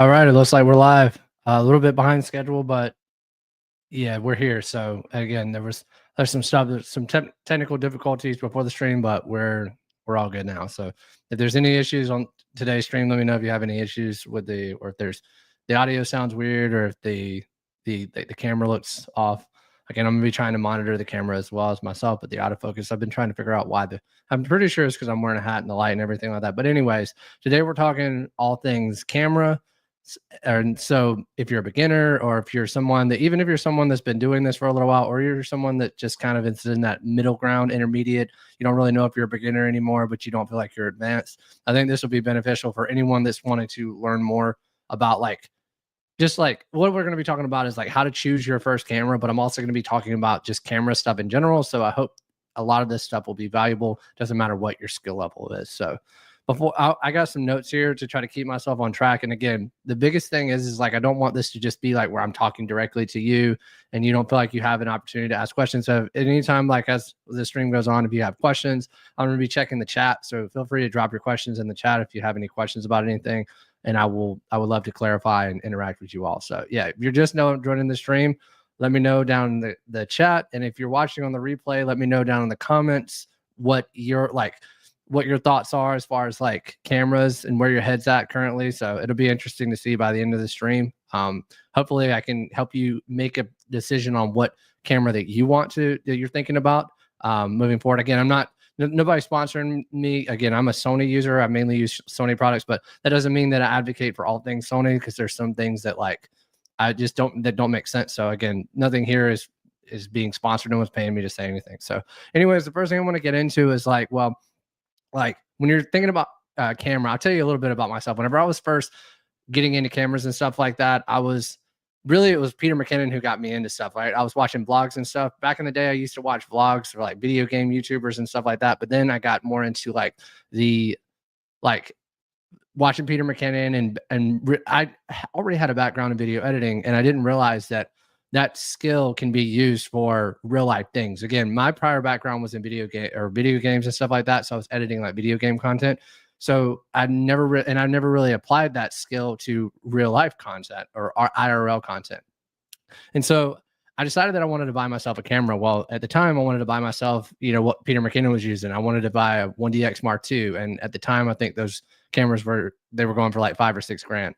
All right, it looks like we're live. A little bit behind schedule, but yeah, we're here. So again, there's some stuff, there's some technical difficulties before the stream, but we're all good now. So if there's any issues on today's stream, let me know if you have any issues with or if there's the audio sounds weird, or if the camera looks off. Again, I'm gonna be trying to monitor the camera as well as myself, but the autofocus, I've been trying to figure out why I'm pretty sure it's because I'm wearing a hat and the light and everything like that. But anyways, today we're talking all things camera. And so if you're a beginner, or if you're someone that, even if you're someone that's been doing this for a little while, or you're someone that just kind of is in that middle ground, intermediate, you don't really know if you're a beginner anymore, but you don't feel like you're advanced, I think this will be beneficial for anyone that's wanting to learn more about just like what we're going to be talking about is like how to choose your first camera, but I'm also going to be talking about just camera stuff in general. So I hope a lot of this stuff will be valuable. Doesn't matter what your skill level is. So before I got some notes here to try to keep myself on track. And again, the biggest thing is like, I don't want this to just be like where I'm talking directly to you and you don't feel like you have an opportunity to ask questions. So anytime, like as the stream goes on, if you have questions, I'm going to be checking the chat. So feel free to drop your questions in the chat if you have any questions about anything. And I would love to clarify and interact with you all. So yeah, if you're just joining the stream, let me know down in the chat. And if you're watching on the replay, let me know down in the comments what your thoughts are as far as like cameras and where your head's at currently. So it'll be interesting to see by the end of the stream. Hopefully I can help you make a decision on what camera that you're thinking about moving forward. Again, I'm not, nobody's sponsoring me. Again, I'm a Sony user. I mainly use Sony products, but that doesn't mean that I advocate for all things Sony, because there's some things that that don't make sense. So again, nothing here is being sponsored. No one's paying me to say anything. So anyways, the first thing I want to get into is like when you're thinking about camera, I'll tell you a little bit about myself. Whenever I was first getting into cameras and stuff like that, it was Peter McKinnon who got me into stuff. Right, I was watching vlogs and stuff back in the day. I used to watch vlogs for like video game YouTubers and stuff like that. But then I got more into watching Peter McKinnon, and I already had a background in video editing, and I didn't realize that skill can be used for real life things. Again, my prior background was in video games and stuff like that. So I was editing like video game content. So I never really applied that skill to real life content or IRL content. And so I decided that I wanted to buy myself a camera. Well, at the time I wanted to buy myself, what Peter McKinnon was using. I wanted to buy a 1DX Mark II. And at the time, I think those cameras were going for like $5 or $6 grand.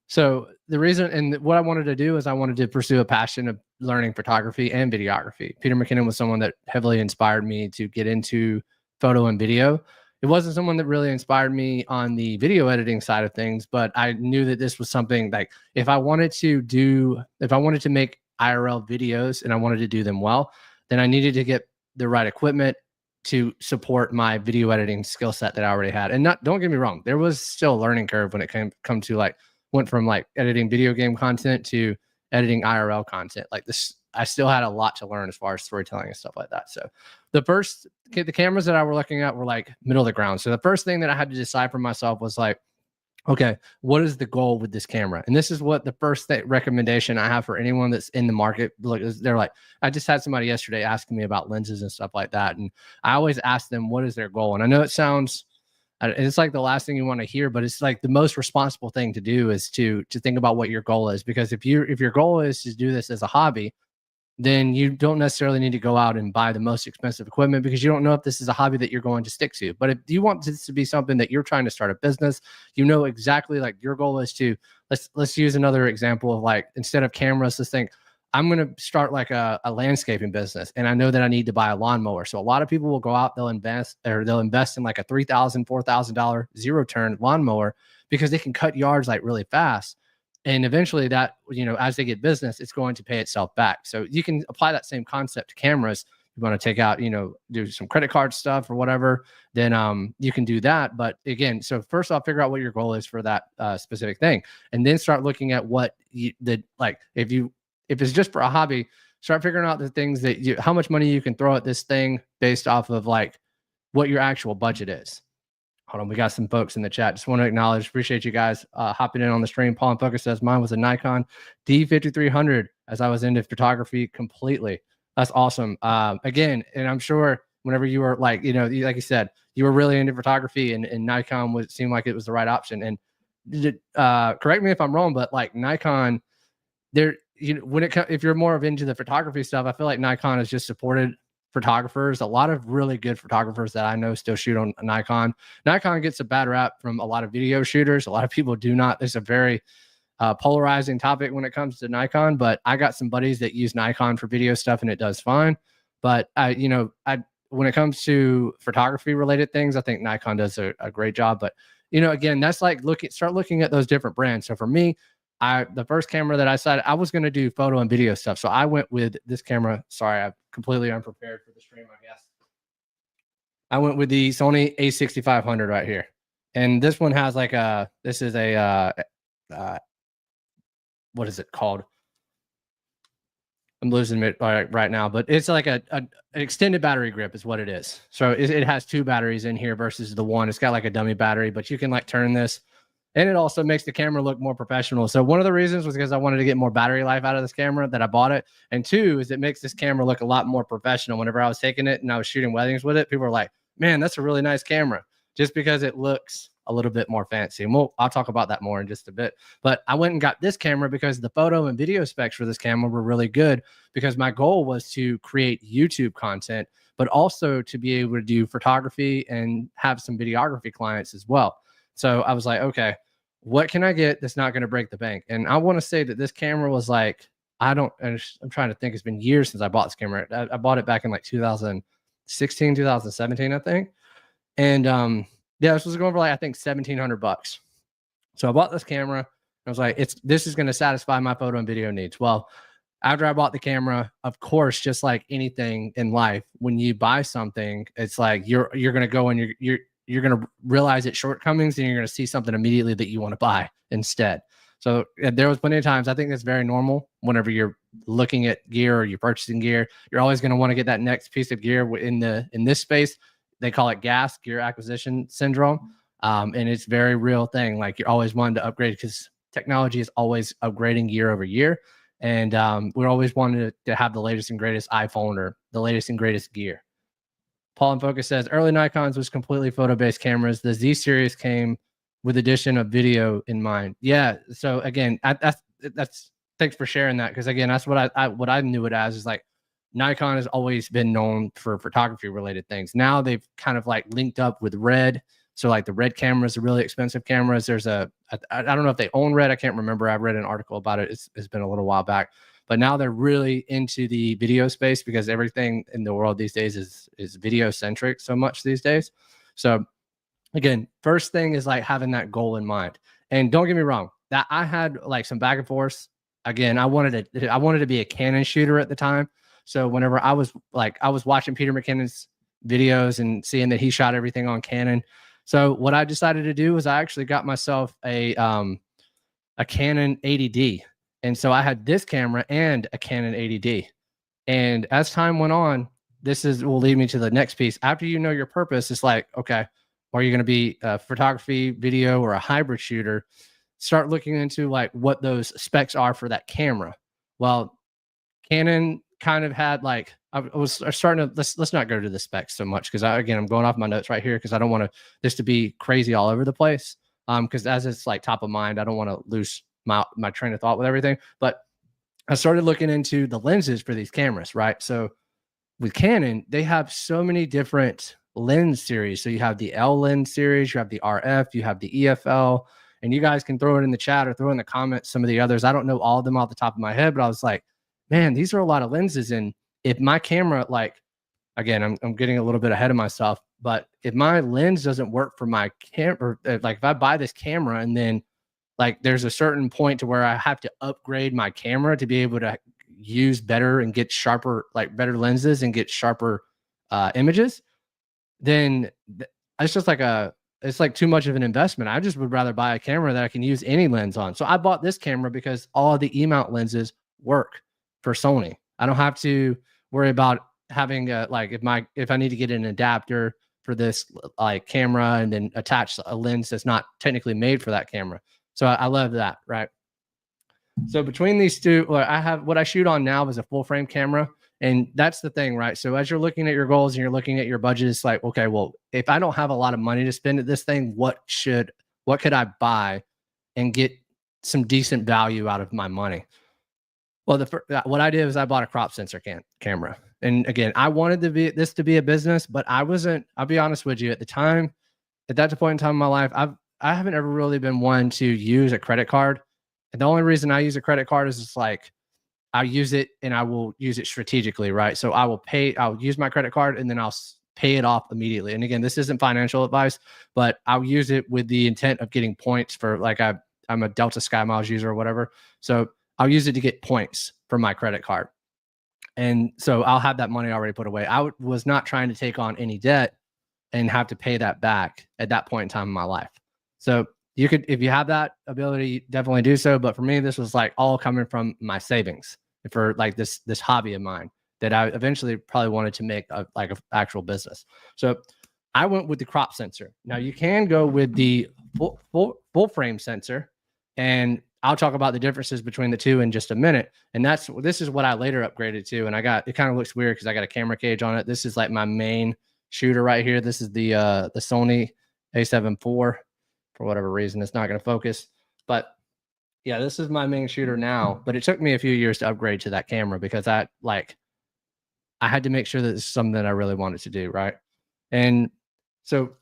So the reason, and what I wanted to do is I wanted to pursue a passion of learning photography and videography. Peter McKinnon was someone that heavily inspired me to get into photo and video. It wasn't someone that really inspired me on the video editing side of things, but I knew that this was something like if I wanted to make IRL videos and I wanted to do them well, then I needed to get the right equipment to support my video editing skill set that I already had. And don't get me wrong, there was still a learning curve when it come to went from editing video game content to editing IRL content. Like this, I still had a lot to learn as far as storytelling and stuff like that. So the cameras that I were looking at were like middle of the ground. So the first thing that I had to decide for myself was like, okay, what is the goal with this camera? And this is what the first recommendation I have for anyone that's in the market. Look, they're like, I just had somebody yesterday asking me about lenses and stuff like that. And I always ask them, what is their goal? And I know it's like the last thing you want to hear, but it's like the most responsible thing to do is to think about what your goal is. Because if your goal is to do this as a hobby, then you don't necessarily need to go out and buy the most expensive equipment, because you don't know if this is a hobby that you're going to stick to. But if you want this to be something that you're trying to start a business, exactly like your goal is to, let's use another example of instead of cameras, let's think, I'm going to start like a landscaping business, and I know that I need to buy a lawnmower. So a lot of people will go out, they'll invest in like a $3,000, $4,000 zero-turn lawnmower, because they can cut yards really fast. And eventually that, as they get business, it's going to pay itself back. So you can apply that same concept to cameras. You want to take out, do some credit card stuff or whatever, then you can do that. But again, so first off, figure out what your goal is for that specific thing, and then start looking at if it's just for a hobby, start figuring out the things that how much money you can throw at this thing based off of what your actual budget is. Hold on, we got some folks in the chat. Just want to acknowledge, appreciate you guys hopping in on the stream. Paul and Focus says mine was a Nikon D5300 as I was into photography completely. That's awesome. Again, and I'm sure whenever you were like you said, you were really into photography, and Nikon seemed like it was the right option. And correct me if I'm wrong, but like Nikon, there, you know, when it comes, if you're more of into the photography stuff, I feel like Nikon has just supported photographers. A lot of really good photographers that I know still shoot on Nikon. Nikon gets a bad rap from a lot of video shooters. A lot of people do not. It's a very polarizing topic when it comes to Nikon, but I got some buddies that use Nikon for video stuff and it does fine. But when it comes to photography related things, I think Nikon does a great job. But again, that's like start looking at those different brands. So for me, the first camera that I decided I was going to do photo and video stuff. So I went with this camera. Sorry, I'm completely unprepared for the stream, I guess. I went with the Sony A6500 right here. And this one has like this is a, what is it called? I'm losing it right now, but it's like an extended battery grip is what it is. So it has 2 batteries in here versus the one. It's got like a dummy battery, but you can like turn this, and it also makes the camera look more professional. So one of the reasons was because I wanted to get more battery life out of this camera that I bought it. And 2 is it makes this camera look a lot more professional. Whenever I was taking it and I was shooting weddings with it, people were like, man, that's a really nice camera, just because it looks a little bit more fancy. And I'll talk about that more in just a bit. But I went and got this camera because the photo and video specs for this camera were really good, because my goal was to create YouTube content, but also to be able to do photography and have some videography clients as well. So I was like, okay, what can I get that's not going to break the bank? And I want to say that this camera was like, I'm trying to think, it's been years since I bought this camera. I bought it back in like 2016, 2017, I think. And yeah, this was going for like, I think $1,700. So I bought this camera. I was like, this is going to satisfy my photo and video needs. Well, after I bought the camera, of course, just like anything in life, when you buy something, it's like you're going to go and you're going to realize its shortcomings, and you're going to see something immediately that you want to buy instead. So there was plenty of times, I think that's very normal. Whenever you're looking at gear or you're purchasing gear, you're always going to want to get that next piece of gear in this space. They call it GAS, gear acquisition syndrome. And it's a very real thing. Like, you're always wanting to upgrade because technology is always upgrading year over year. And we're always wanting to have the latest and greatest iPhone or the latest and greatest gear. Paul in Focus says, early Nikons was completely photo-based cameras. The Z series came with addition of video in mind. Yeah. So again, that's thanks for sharing that. Because again, that's what I knew it as, is like, Nikon has always been known for photography related things. Now they've kind of like linked up with Red. So like the Red cameras are really expensive cameras. There's I don't know if they own Red. I can't remember. I read an article about it. It's been a little while back, but now they're really into the video space, because everything in the world these days is video centric so much these days. So again, first thing is like having that goal in mind. And don't get me wrong, that I had like some back and forth. Again, I wanted to be a Canon shooter at the time. So whenever I was watching Peter McKinnon's videos and seeing that he shot everything on Canon. So what I decided to do was I actually got myself a Canon 80D. And so I had this camera and a Canon 80D. And as time went on, will lead me to the next piece. After you know your purpose, it's like, okay, are you going to be a photography, video, or a hybrid shooter? Start looking into like what those specs are for that camera. Well, Canon kind of had like, I was starting to, let's not go to the specs so much, because I'm going off my notes right here, because I don't want this to be crazy all over the place. Because as it's like top of mind, I don't want to lose my train of thought with everything. But I started looking into the lenses for these cameras, right? So with Canon, they have so many different lens series. So you have the L lens series, you have the RF, you have the EFL, and you guys can throw it in the chat or throw in the comments some of the others. I don't know all of them off the top of my head, but I was like, man, these are a lot of lenses. And if my camera, like, again, I'm getting a little bit ahead of myself, but if my lens doesn't work for my camera, like if I buy this camera and then like there's a certain point to where I have to upgrade my camera to be able to use better and get sharper, like better lenses and get sharper images, then it's just like it's like too much of an investment. I just would rather buy a camera that I can use any lens on. So I bought this camera because all of the E-mount lenses work for Sony. I don't have to worry about having like if I need to get an adapter for this like camera and then attach a lens that's not technically made for that camera. So I love that, right? So between these two, what I shoot on now is a full frame camera. And that's the thing, right? So as you're looking at your goals and you're looking at your budget, it's like, okay, well, if I don't have a lot of money to spend at this thing, what could I buy and get some decent value out of my money. Well, what I did was I bought a crop sensor camera. And again, I wanted this to be a business, but I wasn't, I'll be honest with you, at the time, at that point in time in my life, I haven't ever really been one to use a credit card. And the only reason I use a credit card is it's like, I use it and I will use it strategically, right? So I'll use my credit card and then I'll pay it off immediately. And again, this isn't financial advice, but I'll use it with the intent of getting points for, like, I'm a Delta Sky Miles user or whatever. So I'll use it to get points for my credit card. And so I'll have that money already put away. I was not trying to take on any debt and have to pay that back at that point in time in my life. So you could, if you have that ability, definitely do so. But for me, this was like all coming from my savings for like this hobby of mine that I eventually probably wanted to make like an actual business. So I went with the crop sensor. Now you can go with the full frame sensor, and I'll talk about the differences between the two in just a minute. And this is what I later upgraded to. And it kind of looks weird because I got a camera cage on it. This is like my main shooter right here. This is the Sony A7 IV. For whatever reason, it's not going to focus. But yeah, this is my main shooter now. But it took me a few years to upgrade to that camera because I had to make sure that this is something that I really wanted to do, right? And so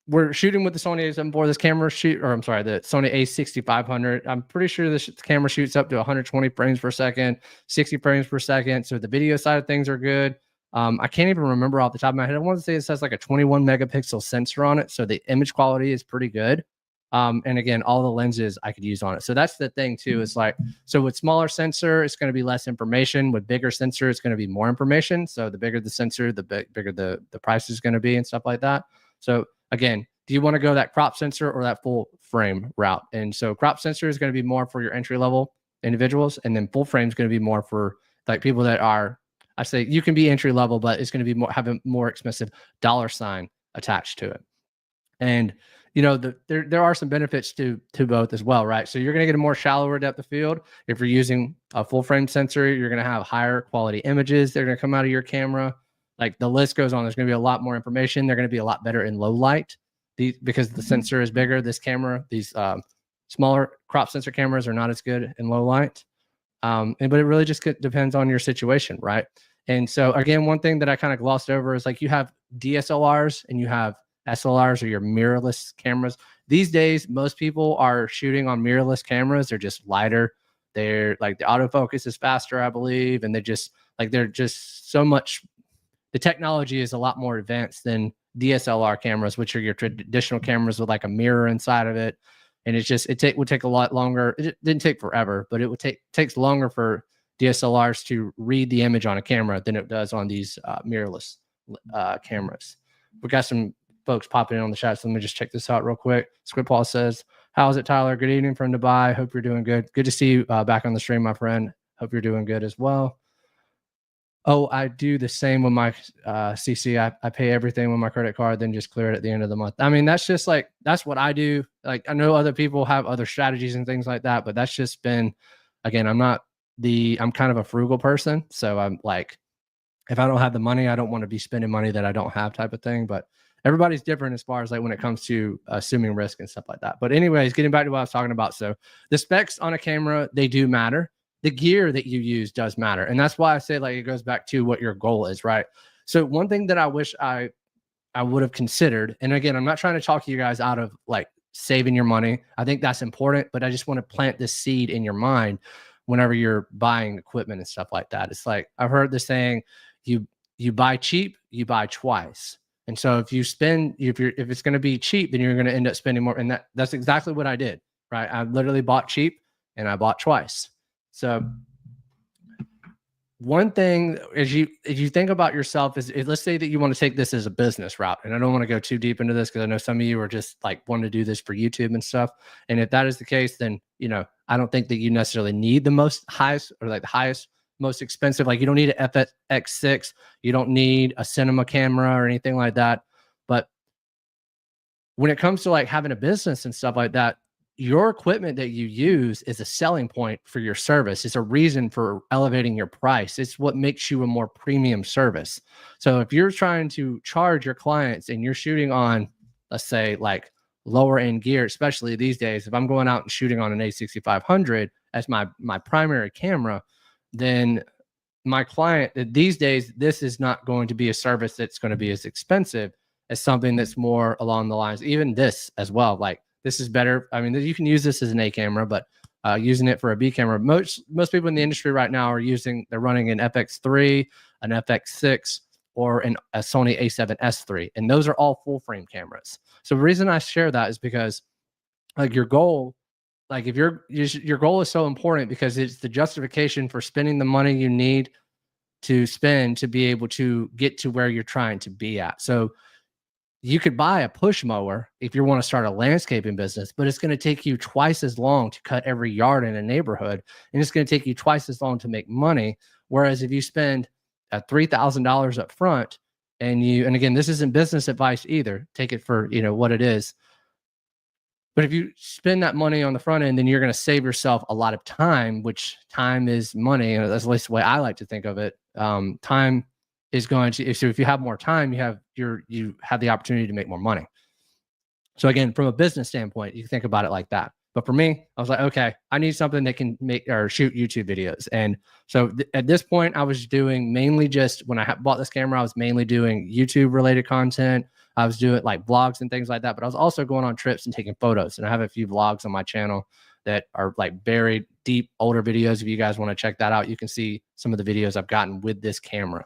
we're shooting with the Sony A7 IV. This camera the Sony A6500. I'm pretty sure this camera shoots up to 120 frames per second, 60 frames per second. So the video side of things are good. I can't even remember off the top of my head. I want to say it says like a 21 megapixel sensor on it. So the image quality is pretty good. And again, all the lenses I could use on it. So that's the thing too, is like, so with smaller sensor, it's going to be less information. With bigger sensor, it's going to be more information. So the bigger the sensor, the bigger the price is going to be and stuff like that. So again, do you want to go that crop sensor or that full frame route? And so crop sensor is going to be more for your entry level individuals. And then full frame is going to be more for like people that are, I say you can be entry level, but it's going to be have a more expensive dollar sign attached to it. And you know, there are some benefits to both as well, right? So you're going to get a more shallower depth of field. If you're using a full frame sensor, you're going to have higher quality images. They're going to come out of your camera. Like the list goes on. There's going to be a lot more information. They're going to be a lot better in low light. Because the sensor is bigger, this camera, these smaller crop sensor cameras are not as good in low light. But it really just depends on your situation, right? And so again, one thing that I kind of glossed over is like you have DSLRs and you have SLRs, or your mirrorless cameras. These days, most people are shooting on mirrorless cameras. They're just lighter. They're like the autofocus is faster, I believe. And they're just so much, the technology is a lot more advanced than DSLR cameras, which are your traditional cameras with like a mirror inside of it. And it would take a lot longer. It didn't take forever, but it takes longer for DSLRs to read the image on a camera than it does on these mirrorless cameras. We got some folks popping in on the chat, so let me just check this out real quick. Squid Paul says, "How's it, Tyler? Good evening from Dubai. Hope you're doing good. Good to see you back on the stream, my friend. Hope you're doing good as well." Oh, I do the same with my CC. I pay everything with my credit card, then just clear it at the end of the month. I mean, that's what I do. Like, I know other people have other strategies and things like that, but that's just been, again, I'm kind of a frugal person. So I'm like, if I don't have the money, I don't want to be spending money that I don't have, type of thing. But everybody's different as far as like when it comes to assuming risk and stuff like that. But anyways, getting back to what I was talking about. So the specs on a camera, they do matter. The gear that you use does matter. And that's why I say, like, it goes back to what your goal is, right? So one thing that I wish I would have considered, and again, I'm not trying to talk you guys out of like saving your money. I think that's important, but I just want to plant this seed in your mind whenever you're buying equipment and stuff like that. It's like, I've heard the saying, you buy cheap, you buy twice. And so if it's going to be cheap, then you're going to end up spending more. And that's exactly what I did, right? I literally bought cheap and I bought twice. So one thing as you think about yourself is let's say that you want to take this as a business route. And I don't want to go too deep into this because I know some of you are just like wanting to do this for YouTube and stuff. And if that is the case, then, you know, I don't think that you necessarily need the highest, most expensive. Like, you don't need an FX6. You don't need a cinema camera or anything like that. But when it comes to like having a business and stuff like that, your equipment that you use is a selling point for your service. It's a reason for elevating your price. It's what makes you a more premium service. So if you're trying to charge your clients and you're shooting on, let's say, like lower end gear, especially these days, if I'm going out and shooting on an A6500 as my primary camera, then my client these days, this is not going to be a service that's going to be as expensive as something that's more along the lines, even this as well. Like this is better. I mean, you can use this as an A camera, but using it for a B camera, most people in the industry right now are they're running an FX3, an FX6, or a Sony A7S III, and those are all full frame cameras. So the reason I share that is because like your goal, like if your goal is so important because it's the justification for spending the money you need to spend to be able to get to where you're trying to be at. So you could buy a push mower if you want to start a landscaping business, but it's going to take you twice as long to cut every yard in a neighborhood, and it's going to take you twice as long to make money. Whereas if you spend $3,000 up front, and again, this isn't business advice either. Take it for what it is. But if you spend that money on the front end, then you're going to save yourself a lot of time, which time is money. And that's at least the way I like to think of it. Time is going to, so if you have more time, you have the opportunity to make more money. So again, from a business standpoint, you think about it like that. But for me, I was like, okay, I need something that can make or shoot YouTube videos. And so at this point, I was doing mainly just when I bought this camera, I was mainly doing YouTube related content. I was doing like vlogs and things like that, but I was also going on trips and taking photos. And I have a few vlogs on my channel that are like very deep, older videos. If you guys want to check that out, you can see some of the videos I've gotten with this camera.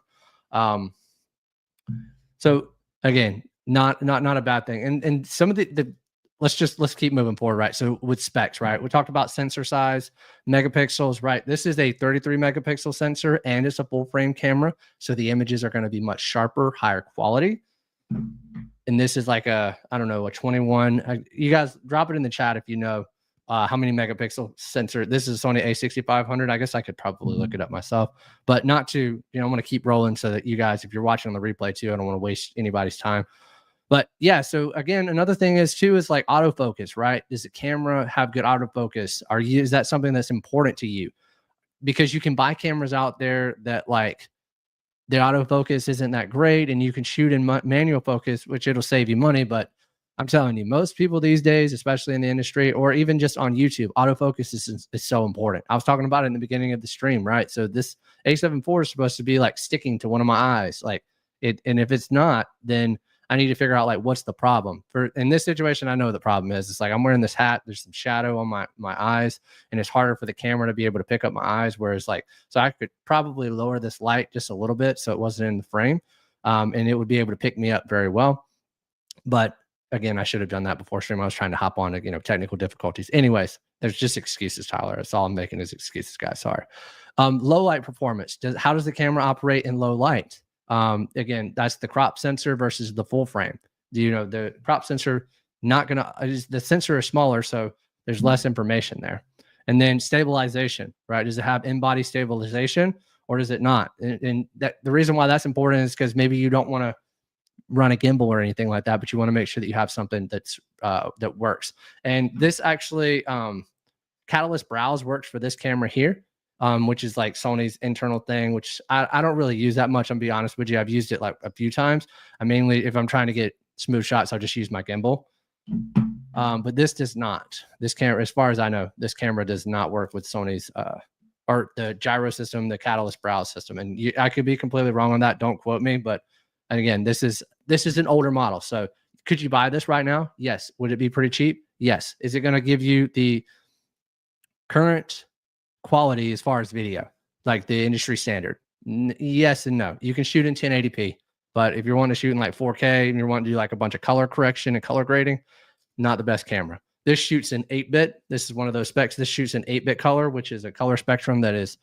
So again, not a bad thing. And some of the let's keep moving forward, right? So with specs, right? We talked about sensor size, megapixels, right? This is a 33 megapixel sensor and it's a full frame camera. So the images are going to be much sharper, higher quality. And this is like a 21. You guys drop it in the chat if you know how many megapixel sensor. This is Sony A6500. I guess I could probably look it up myself, but not to, I'm going to keep rolling so that you guys, if you're watching on the replay too, I don't want to waste anybody's time. But yeah, so again, another thing is like autofocus, right? Does the camera have good autofocus? Is that something that's important to you? Because you can buy cameras out there that like the autofocus isn't that great and you can shoot in manual focus, which it'll save you money. But I'm telling you, most people these days, especially in the industry or even just on YouTube, autofocus is so important. I was talking about it in the beginning of the stream, right? So this A7 IV is supposed to be like sticking to one of my eyes, like it. And if it's not, then I need to figure out like what's the problem. In this situation, I know the problem is. It's like I'm wearing this hat. There's some shadow on my eyes, and it's harder for the camera to be able to pick up my eyes. Whereas so I could probably lower this light just a little bit so it wasn't in the frame, and it would be able to pick me up very well. But again, I should have done that before stream. I was trying to hop on to technical difficulties. Anyways, there's just excuses, Tyler. That's all I'm making is excuses, guys. Sorry. Low light performance. How does the camera operate in low light? Again, that's the crop sensor versus the full frame. The crop sensor, the sensor is smaller, so there's less information there. And then stabilization, right? Does it have in-body stabilization or does it not? And the reason why that's important is because maybe you don't want to run a gimbal or anything like that, but you want to make sure that you have something that works. And this actually, Catalyst Browse works for this camera here. Which is like Sony's internal thing, which I don't really use that much. I'm be honest with you. I've used it like a few times. I mainly, if I'm trying to get smooth shots, I'll just use my gimbal. But this does not. This camera, as far as I know, this camera does not work with Sony's or the gyro system, the Catalyst Browse system. And I could be completely wrong on that. Don't quote me. But and again, this is an older model. So could you buy this right now? Yes. Would it be pretty cheap? Yes. Is it going to give you the current quality as far as video, like the industry standard? Yes and no. You can shoot in 1080p, but if you're wanting to shoot in like 4K and you're wanting to do like a bunch of color correction and color grading, not the best camera. This shoots in 8-bit. This is one of those specs. This shoots in 8-bit color, which is a color spectrum that is,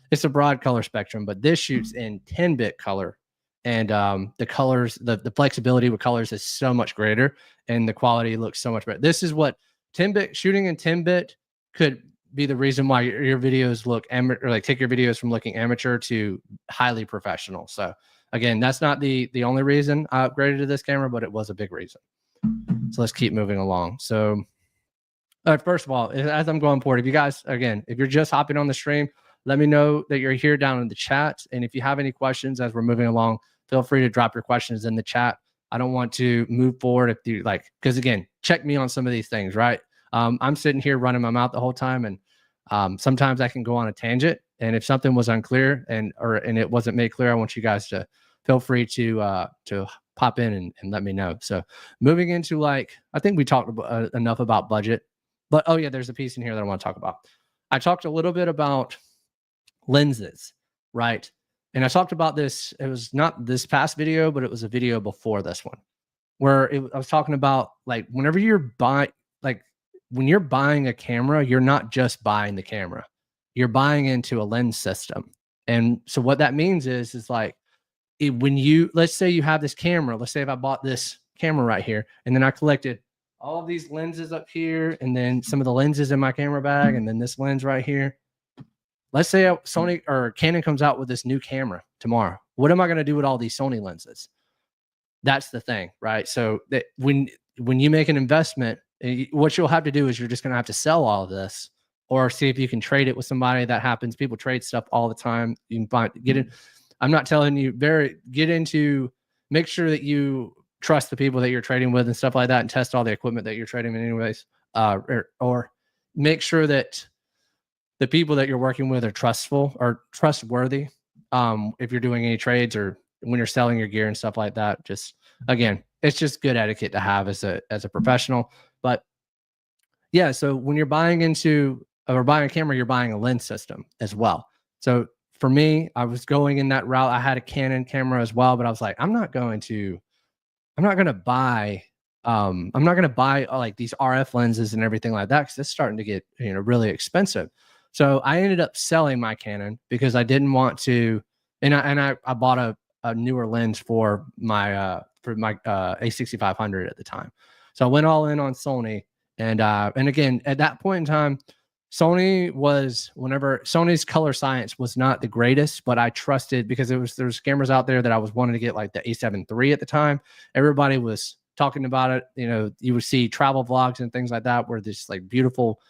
it's a broad color spectrum, but this shoots in 10-bit color. And the colors, the flexibility with colors is so much greater and the quality looks so much better. This is what 10-bit shooting in 10-bit could be the reason why your videos look amateur, or like take your videos from looking amateur to highly professional. So again, that's not the only reason I upgraded to this camera, but it was a big reason. So let's keep moving along. So first of all, as I'm going forward, if you guys, again, if you're just hopping on the stream, let me know that you're here down in the chat. And if you have any questions as we're moving along, feel free to drop your questions in the chat. I don't want to move forward if you like, because again, check me on some of these things, right? I'm sitting here running my mouth the whole time, and sometimes I can go on a tangent. And if something was unclear and it wasn't made clear, I want you guys to feel free to pop in and let me know. So moving into like, I think we talked about, enough about budget, but oh yeah, there's a piece in here that I want to talk about. I talked a little bit about lenses, right? And I talked about this. It was not this past video, but it was a video before this one where I was talking about like whenever you're buying, like when you're buying a camera, you're not just buying the camera, you're buying into a lens system. And so what that means is like when you, let's say you have this camera, let's say if I bought this camera right here, and then I collected all of these lenses up here, and then some of the lenses in my camera bag, and then this lens right here. Let's say Sony or Canon comes out with this new camera tomorrow. What am I going to do with all these Sony lenses? That's the thing, right? So that when you make an investment, what you'll have to do is you're just going to have to sell all of this, or see if you can trade it with somebody. That happens. People trade stuff all the time. You can get in. I'm not telling you make sure that you trust the people that you're trading with and stuff like that, and test all the equipment that you're trading in anyways, or make sure that the people that you're working with are trustful or trustworthy. If you're doing any trades or when you're selling your gear and stuff like that, just again, it's just good etiquette to have as a professional. But yeah, so when you're buying into or buying a camera, you're buying a lens system as well. So for me, I was going in that route. I had a Canon camera as well, but I was like, I'm not going to buy like these RF lenses and everything like that, because it's starting to get really expensive. So I ended up selling my Canon because I didn't want to, and I bought a newer lens for my A6500 at the time. So I went all in on Sony, and again at that point in time, Sony's color science was not the greatest, but I trusted because there's cameras out there that I was wanting to get, like the A7 III at the time. Everybody was talking about it. You would see travel vlogs and things like that where there's like beautiful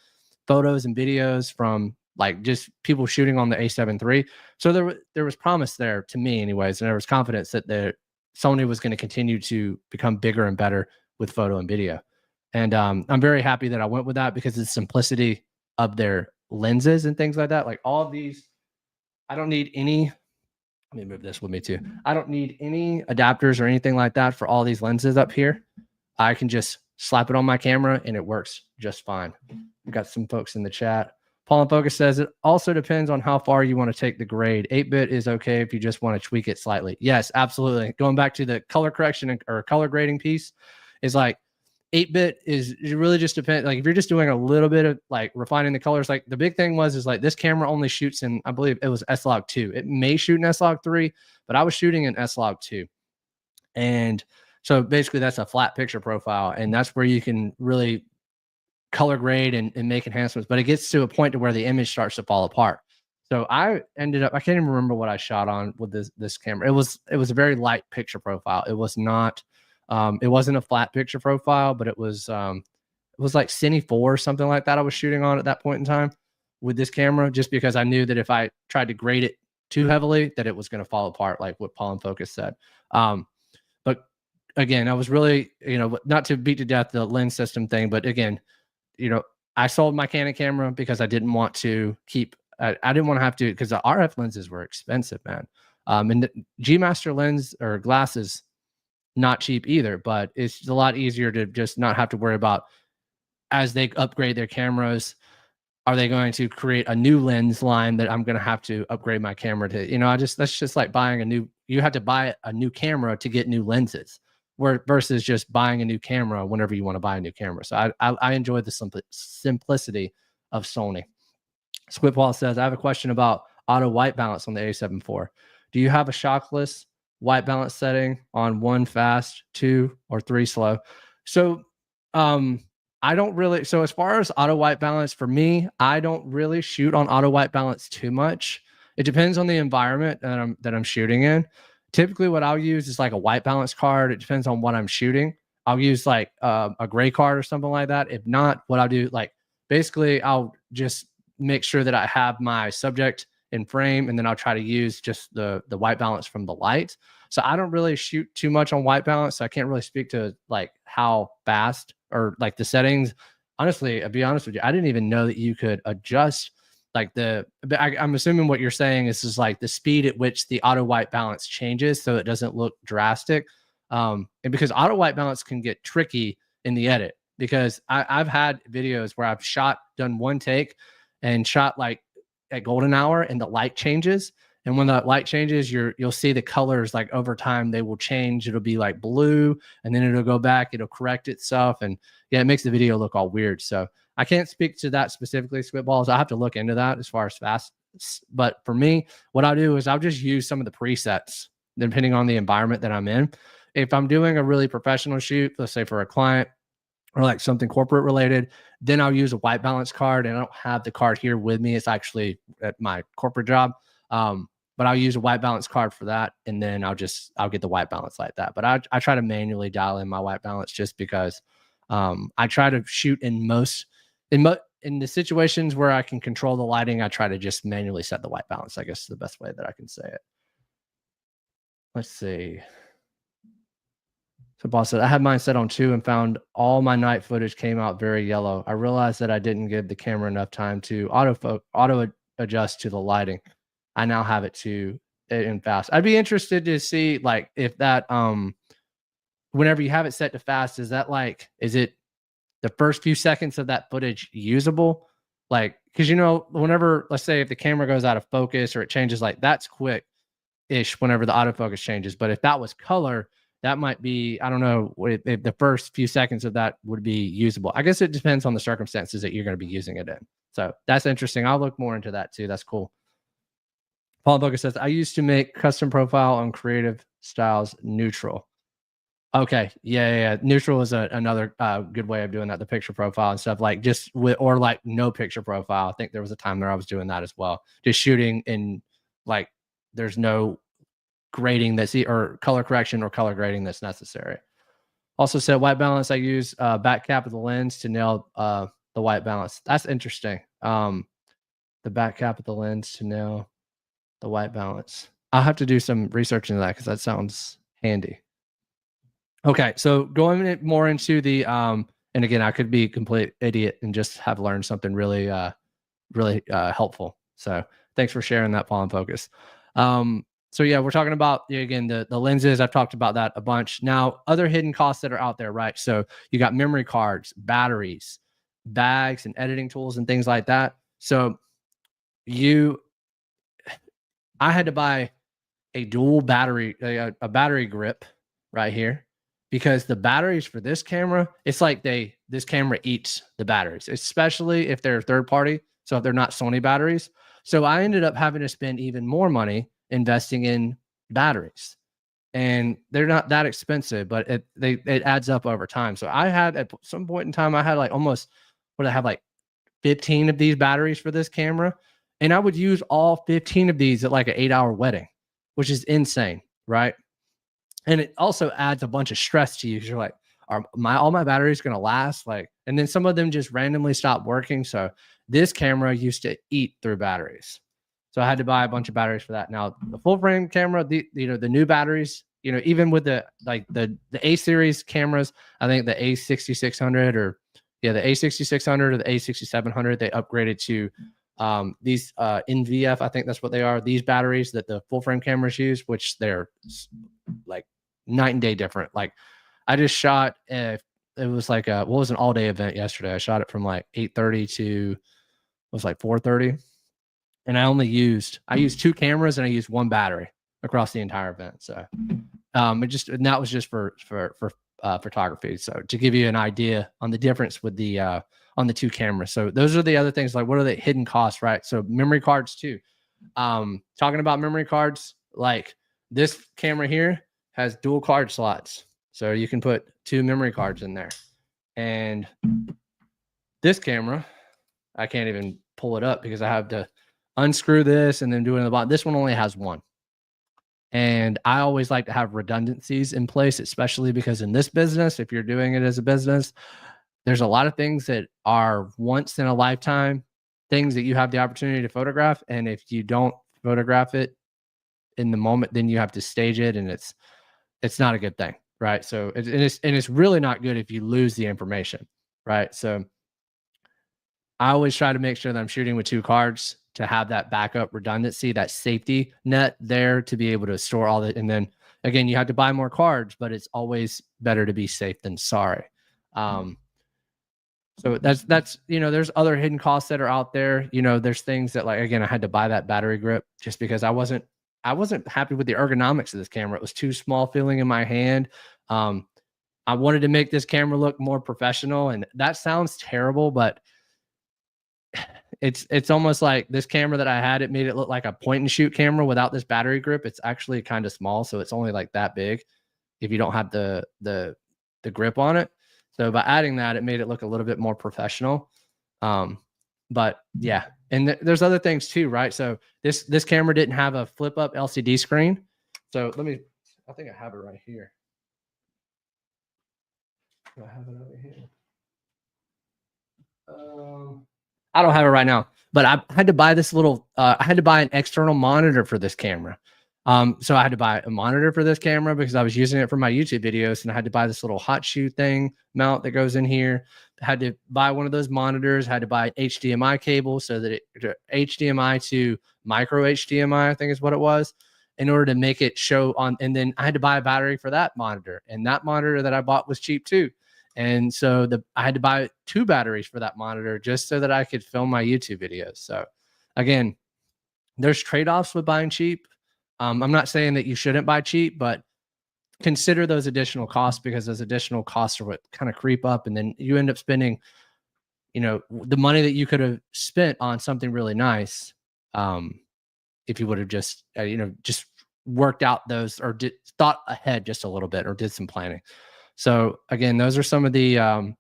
photos and videos from like just people shooting on the A7 III. So there was promise there to me anyways. And there was confidence that Sony was going to continue to become bigger and better with photo and video. And I'm very happy that I went with that because of the simplicity of their lenses and things like that. Like all of these, I don't need any, let me move this with me too. I don't need any adapters or anything like that for all these lenses up here. I can just slap it on my camera and it works just fine. We've got some folks in the chat. Paul and Focus says it also depends on how far you want to take the grade. 8-bit is okay if you just want to tweak it slightly. Yes, absolutely. Going back to the color correction or color grading piece, is like 8-bit is it really just depends. Like if you're just doing a little bit of like refining the colors, like the big thing is like this camera only shoots in, I believe it was S-Log 2. It may shoot in S-Log 3, but I was shooting in S-Log 2. And so basically that's a flat picture profile, and that's where you can really color grade and make enhancements, but it gets to a point to where the image starts to fall apart. So I ended up, I can't even remember what I shot on with this camera. It was a very light picture profile. It was not, it wasn't a flat picture profile, but it was like Cine 4 or something like that I was shooting on at that point in time with this camera, just because I knew that if I tried to grade it too heavily, that it was going to fall apart, like what Paul and Focus said. But again, I was really, not to beat to death the lens system thing, but again, I sold my Canon camera because I didn't want to I didn't want to have to, because the RF lenses were expensive, man. And the G Master lens or glass is not cheap either, but it's a lot easier to just not have to worry about, as they upgrade their cameras, are they going to create a new lens line that I'm going to have to upgrade my camera to? That's just like buying you have to buy a new camera to get new lenses, versus just buying a new camera whenever you want to buy a new camera. So I enjoy the simplicity of Sony. Squidwall says, I have a question about auto white balance on the A7 IV. Do you have a shockless white balance setting on 1 fast, 2 or 3 slow? So I don't really, so as far as auto white balance for me, I don't really shoot on auto white balance too much. It depends on the environment that I'm shooting in. Typically what I'll use is like a white balance card. It depends on what I'm shooting. I'll use like a gray card or something like that. If not, what I'll do, like basically I'll just make sure that I have my subject in frame, and then I'll try to use just the white balance from the light. So I don't really shoot too much on white balance. So I can't really speak to like how fast or like the settings. Honestly, I'll be honest with you, I didn't even know that you could adjust like I'm assuming what you're saying is like the speed at which the auto white balance changes so it doesn't look drastic. And because auto white balance can get tricky in the edit, because I've had videos where I've done one take and shot like at golden hour and the light changes. And when the light changes, you'll see the colors like over time, they will change. It'll be like blue and then it'll go back, it'll correct itself. And yeah, it makes the video look all weird. So I can't speak to that specifically, Spitballs. I have to look into that as far as fast. But for me, what I'll do is I'll just use some of the presets depending on the environment that I'm in. If I'm doing a really professional shoot, let's say for a client or like something corporate related, then I'll use a white balance card. And I don't have the card here with me. It's actually at my corporate job. But I'll use a white balance card for that. And then I'll get the white balance like that. But I try to manually dial in my white balance just because I try to shoot in the situations where I can control the lighting. I try to just manually set the white balance, I guess is the best way that I can say it. Let's see. So boss said, I had mine set on 2 and found all my night footage came out very yellow. I realized that I didn't give the camera enough time to auto adjust to the lighting. I now have it in fast. I'd be interested to see like if that whenever you have it set to fast, is it the first few seconds of that footage usable? Like, because whenever, let's say if the camera goes out of focus or it changes, like that's quick-ish whenever the autofocus changes. But if that was color, that might be, I don't know if the first few seconds of that would be usable. I guess it depends on the circumstances that you're going to be using it in. So that's interesting. I'll look more into that too. That's cool. Paul Boga says, I used to make custom profile on creative styles neutral. Okay. Yeah. Neutral is another good way of doing that. The picture profile and stuff like or like no picture profile. I think there was a time where I was doing that as well. Just shooting in like, there's no grading or color correction or color grading that's necessary. Also said white balance. I use back cap of the lens to nail the white balance. That's interesting. The back cap of the lens to nail the white balance. I'll have to do some research into that because that sounds handy. Okay, so going more into the and again, I could be a complete idiot and just have learned something really helpful. So thanks for sharing that, Paul and Focus. So yeah, we're talking about again the lenses. I've talked about that a bunch. Now, other hidden costs that are out there, right? So you got memory cards, batteries, bags, and editing tools and things like that. So I had to buy a dual battery, a battery grip right here, because the batteries for this camera, it's like this camera eats the batteries, especially if they're third party. So if they're not Sony batteries. So I ended up having to spend even more money investing in batteries, and they're not that expensive, but it adds up over time. So I had at some point in time, I had like almost, what I have like 15 of these batteries for this camera. And I would use all 15 of these at like an 8-hour wedding, which is insane, right? And it also adds a bunch of stress to you because you're like, are all my batteries going to last? Like, and then some of them just randomly stop working. So this camera used to eat through batteries. So I had to buy a bunch of batteries for that. Now the full frame camera, the new batteries, even with the A series cameras, I think the A6600 or the A6600 or the A6700, they upgraded to these NVF, I think that's what they are. These batteries that the full frame cameras use, which they're like night and day different. Like I just shot, it was like what was an all day event yesterday. I shot it from like 8:30 to was like 4:30, and I used 2 cameras and I used 1 battery across the entire event. So and that was just for photography. So to give you an idea on the difference with the on the 2 cameras. So those are the other things, like what are the hidden costs, right? So memory cards too. Talking about memory cards, like this camera here has dual card slots. So you can put 2 memory cards in there. And this camera, I can't even pull it up because I have to unscrew this and then do it in the bottom. This one only has 1. And I always like to have redundancies in place, especially because in this business, if you're doing it as a business, there's a lot of things that are once in a lifetime things that you have the opportunity to photograph. And if you don't photograph it in the moment, then you have to stage it, and it's not a good thing, right? So it's really not good if you lose the information, right? So I always try to make sure that I'm shooting with 2 cards to have that backup redundancy, that safety net there to be able to store all that. And then again, you have to buy more cards, but it's always better to be safe than sorry. So that's there's other hidden costs that are out there. There's things that, like, again, I had to buy that battery grip just because I wasn't happy with the ergonomics of this camera. It was too small feeling in my hand. I wanted to make this camera look more professional, and that sounds terrible, but it's almost like this camera that I had, it made it look like a point and shoot camera without this battery grip. It's actually kind of small, so it's only like that big if you don't have the grip on it. So by adding that, it made it look a little bit more professional. But yeah, and there's other things too, right? So this camera didn't have a flip up LCD screen. So I think I have it right here. Do I have it over here? I don't have it right now, but I had to buy this little, I had to buy an external monitor for this camera. So I had to buy a monitor for this camera because I was using it for my YouTube videos, and I had to buy this little hot shoe thing mount that goes in here. I had to buy one of those monitors, had to buy an HDMI cable so that HDMI to micro HDMI, I think is what it was, in order to make it show on. And then I had to buy a battery for that monitor, and that monitor that I bought was cheap too. And so I had to buy 2 batteries for that monitor just so that I could film my YouTube videos. So again, there's trade-offs with buying cheap. I'm not saying that you shouldn't buy cheap, but consider those additional costs, because those additional costs are what kind of creep up. And then you end up spending, the money that you could have spent on something really nice. If you would have just, just worked out those, or thought ahead just a little bit, or did some planning. So again, those are some of the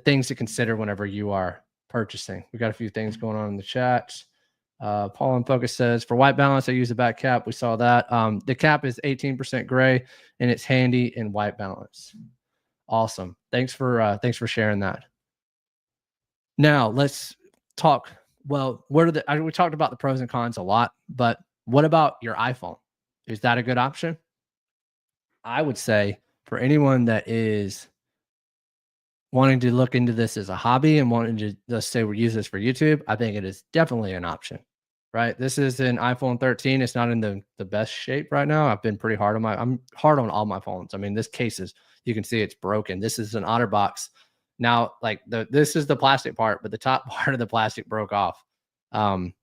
things to consider whenever you are purchasing. We got a few things going on in the chat. Paul in Focus says, for white balance, I use a back cap. We saw that. The cap is 18% gray, and it's handy in white balance. Awesome. Thanks for sharing that. Now let's talk. Well, we talked about the pros and cons a lot, but what about your iPhone? Is that a good option? I would say for anyone that is wanting to look into this as a hobby and wanting to, let's say, we use this for YouTube, I think it is definitely an option, right? This is an iPhone 13. It's not in the best shape right now. I've been pretty hard on I'm hard on all my phones. I mean, this case is, you can see it's broken. This is an OtterBox. Now, like this is the plastic part, but the top part of the plastic broke off. And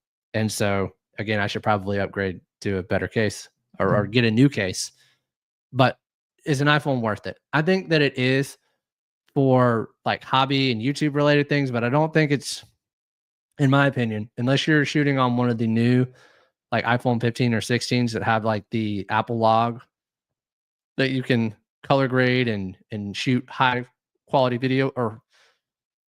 so again, I should probably upgrade to a better case or get a new case. But is an iPhone worth it? I think that it is for like hobby and YouTube related things, but I don't think it's, in my opinion, unless you're shooting on one of the new like iPhone 15 or 16s that have like the Apple log that you can color grade and shoot high quality video, or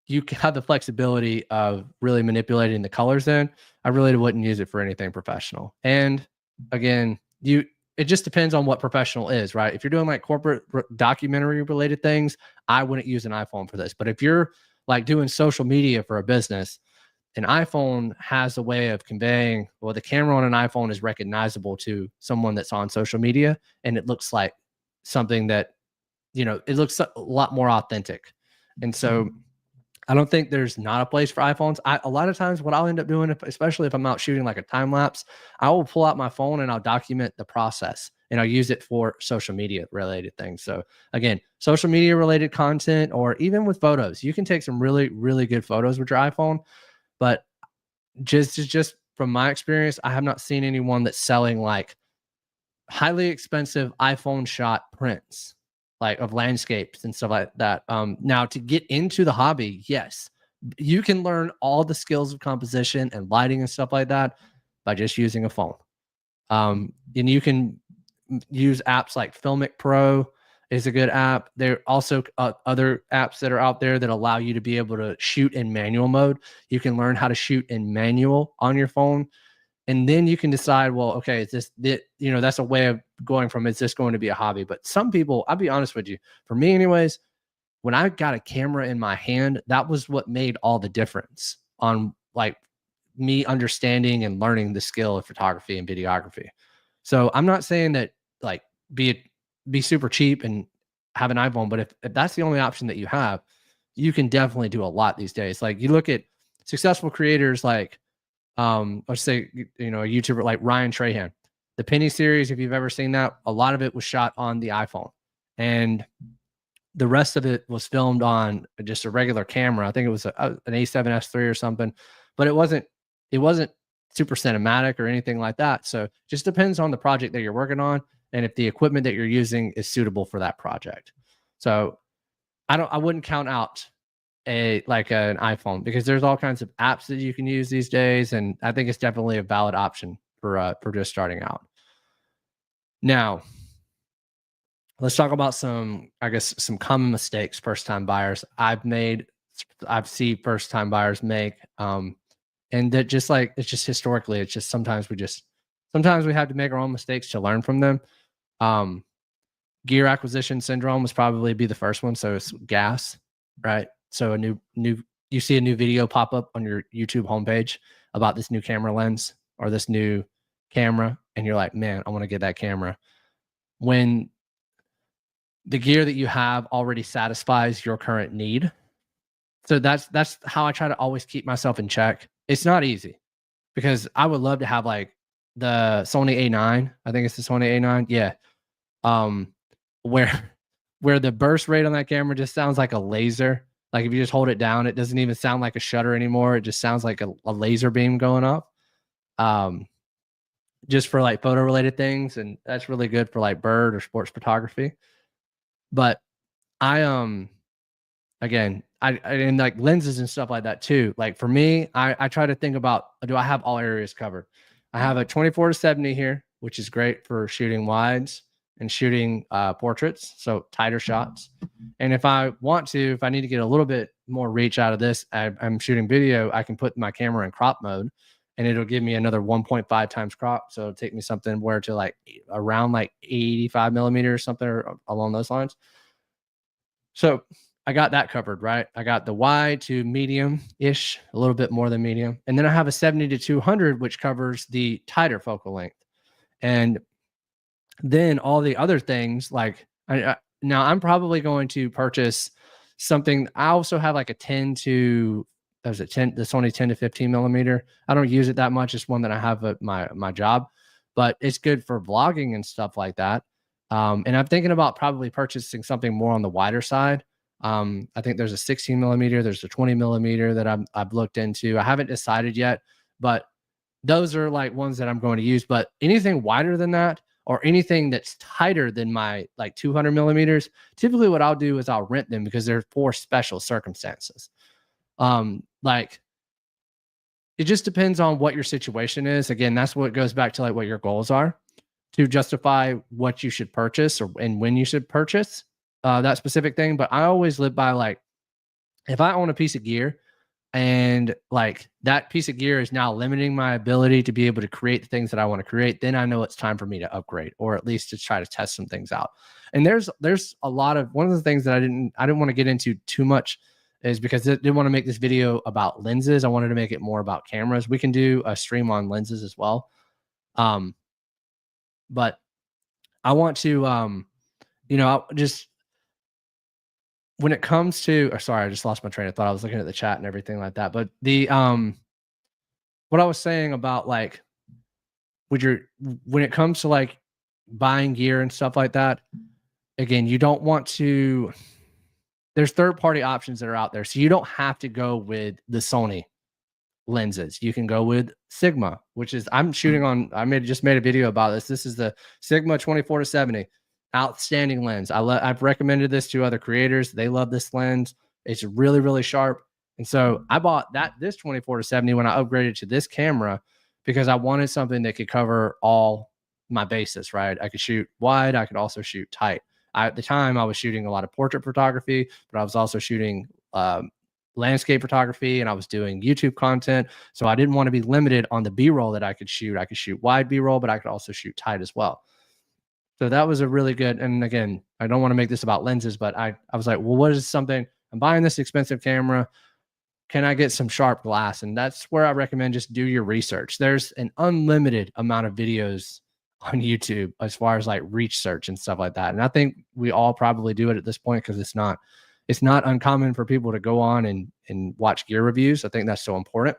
you have the flexibility of really manipulating the colors in. I really wouldn't use it for anything professional. And again, it just depends on what professional is, right? If you're doing like corporate documentary related things, I wouldn't use an iPhone for this. But if you're like doing social media for a business, an iPhone has a way of conveying, well, the camera on an iPhone is recognizable to someone that's on social media, and it looks like something that, it looks a lot more authentic. And so I don't think there's not a place for iPhones. A lot of times what I'll end up doing, especially if I'm out shooting like a time lapse, I will pull out my phone and I'll document the process, and I'll use it for social media related things. So again, social media related content, or even with photos, you can take some really, really good photos with your iPhone. But just from my experience, I have not seen anyone that's selling like highly expensive iPhone shot prints, like of landscapes and stuff like that. Now to get into the hobby, yes, you can learn all the skills of composition and lighting and stuff like that by just using a phone. And you can use apps like Filmic Pro is a good app. There are also other apps that are out there that allow you to be able to shoot in manual mode. You can learn how to shoot in manual on your phone. And then you can decide, well, okay, is this, that's a way of going from, is this going to be a hobby? But some people, I'll be honest with you, for me anyways, when I got a camera in my hand, that was what made all the difference on like me understanding and learning the skill of photography and videography. So I'm not saying that like be super cheap and have an iPhone, but if that's the only option that you have, you can definitely do a lot these days. Like you look at successful creators like let's say you know a YouTuber like Ryan Trahan. The Penny series, if you've ever seen that, a lot of it was shot on the iPhone. And the rest of it was filmed on just a regular camera. I think it was an A7S III or something, but it wasn't super cinematic or anything like that. So just depends on the project that you're working on and if the equipment that you're using is suitable for that project. So I wouldn't count out an iPhone because there's all kinds of apps that you can use these days, and I think it's definitely a valid option for just starting out. Now, let's talk about some common mistakes first time buyers I've seen first time buyers make. And that just like, it's just historically, it's just sometimes we have to make our own mistakes to learn from them. Um, Gear acquisition syndrome was probably be the first one. So it's gas, right? So you see a new video pop up on your YouTube homepage about this new camera lens or this new camera, and you're like, man, I want to get that camera. When the gear that you have already satisfies your current need. So that's how I try to always keep myself in check. It's not easy because I would love to have like the Sony A9. I think it's the Sony A9. Yeah. Um, where where the burst rate on that camera just sounds like a laser. Like if you just hold it down, it doesn't even sound like a shutter anymore. It just sounds like a laser beam going up. Um, just for like photo related things, and that's really good for like bird or sports photography. But I again, I and like lenses and stuff like that too. Like for me, I try to think about, do I have all areas covered? I have a 24-70 here, which is great for shooting wides and shooting portraits, so tighter shots. And if I need to get a little bit more reach out of this, I'm shooting video, I can put my camera in crop mode and it'll give me another 1.5 times crop. So it'll take me something where to like around like 85 millimeters or something or along those lines. So I got that covered, right? I got the wide to medium-ish, a little bit more than medium. And then I have a 70 to 200, which covers the tighter focal length. And then all the other things, like now I'm probably going to purchase something. I also have like a 10 to, that was a 10, the Sony 10 to 15 millimeter. I don't use it that much. It's one that I have at my job, but it's good for vlogging and stuff like that. And I'm thinking about probably purchasing something more on the wider side. I think there's a 16 millimeter, there's a 20 millimeter that I've looked into. I haven't decided yet, but those are like ones that I'm going to use. But anything wider than that, or anything that's tighter than my like 200 millimeters, typically what I'll do is I'll rent them because they're for special circumstances. Like it just depends on what your situation is. Again, that's what goes back to like what your goals are to justify what you should purchase and when you should purchase that specific thing. But I always live by like, if I own a piece of gear and like that piece of gear is now limiting my ability to be able to create the things that I want to create, then I know it's time for me to upgrade or at least to try to test some things out. And there's a lot of, one of the things that I didn't want to get into too much is because I didn't want to make this video about lenses. I wanted to make it more about cameras. We can do a stream on lenses as well. But I want to, just when it comes to, or sorry, I just lost my train of thought. I was looking at the chat and everything like that. But the, what I was saying about like, when it comes to like buying gear and stuff like that, again, you don't want to, there's third-party options that are out there. So you don't have to go with the Sony lenses. You can go with Sigma, which is, I'm shooting on, just made a video about this. This is the Sigma 24-70. Outstanding lens. I've recommended this to other creators. They love this lens. It's really, really sharp. And so I bought this 24-70 when I upgraded to this camera because I wanted something that could cover all my bases, right? I could shoot wide. I could also shoot tight. At the time, I was shooting a lot of portrait photography, but I was also shooting landscape photography, and I was doing YouTube content. So I didn't want to be limited on the B-roll that I could shoot. I could shoot wide B-roll, but I could also shoot tight as well. So that was a really good, and again, I don't want to make this about lenses, but I was like, well, what is something, I'm buying this expensive camera. can I get some sharp glass? And that's where I recommend just do your research. There's an unlimited amount of videos on YouTube as far as like reach search and stuff like that. And I think we all probably do it at this point because it's not uncommon for people to go on and watch gear reviews. I think that's so important.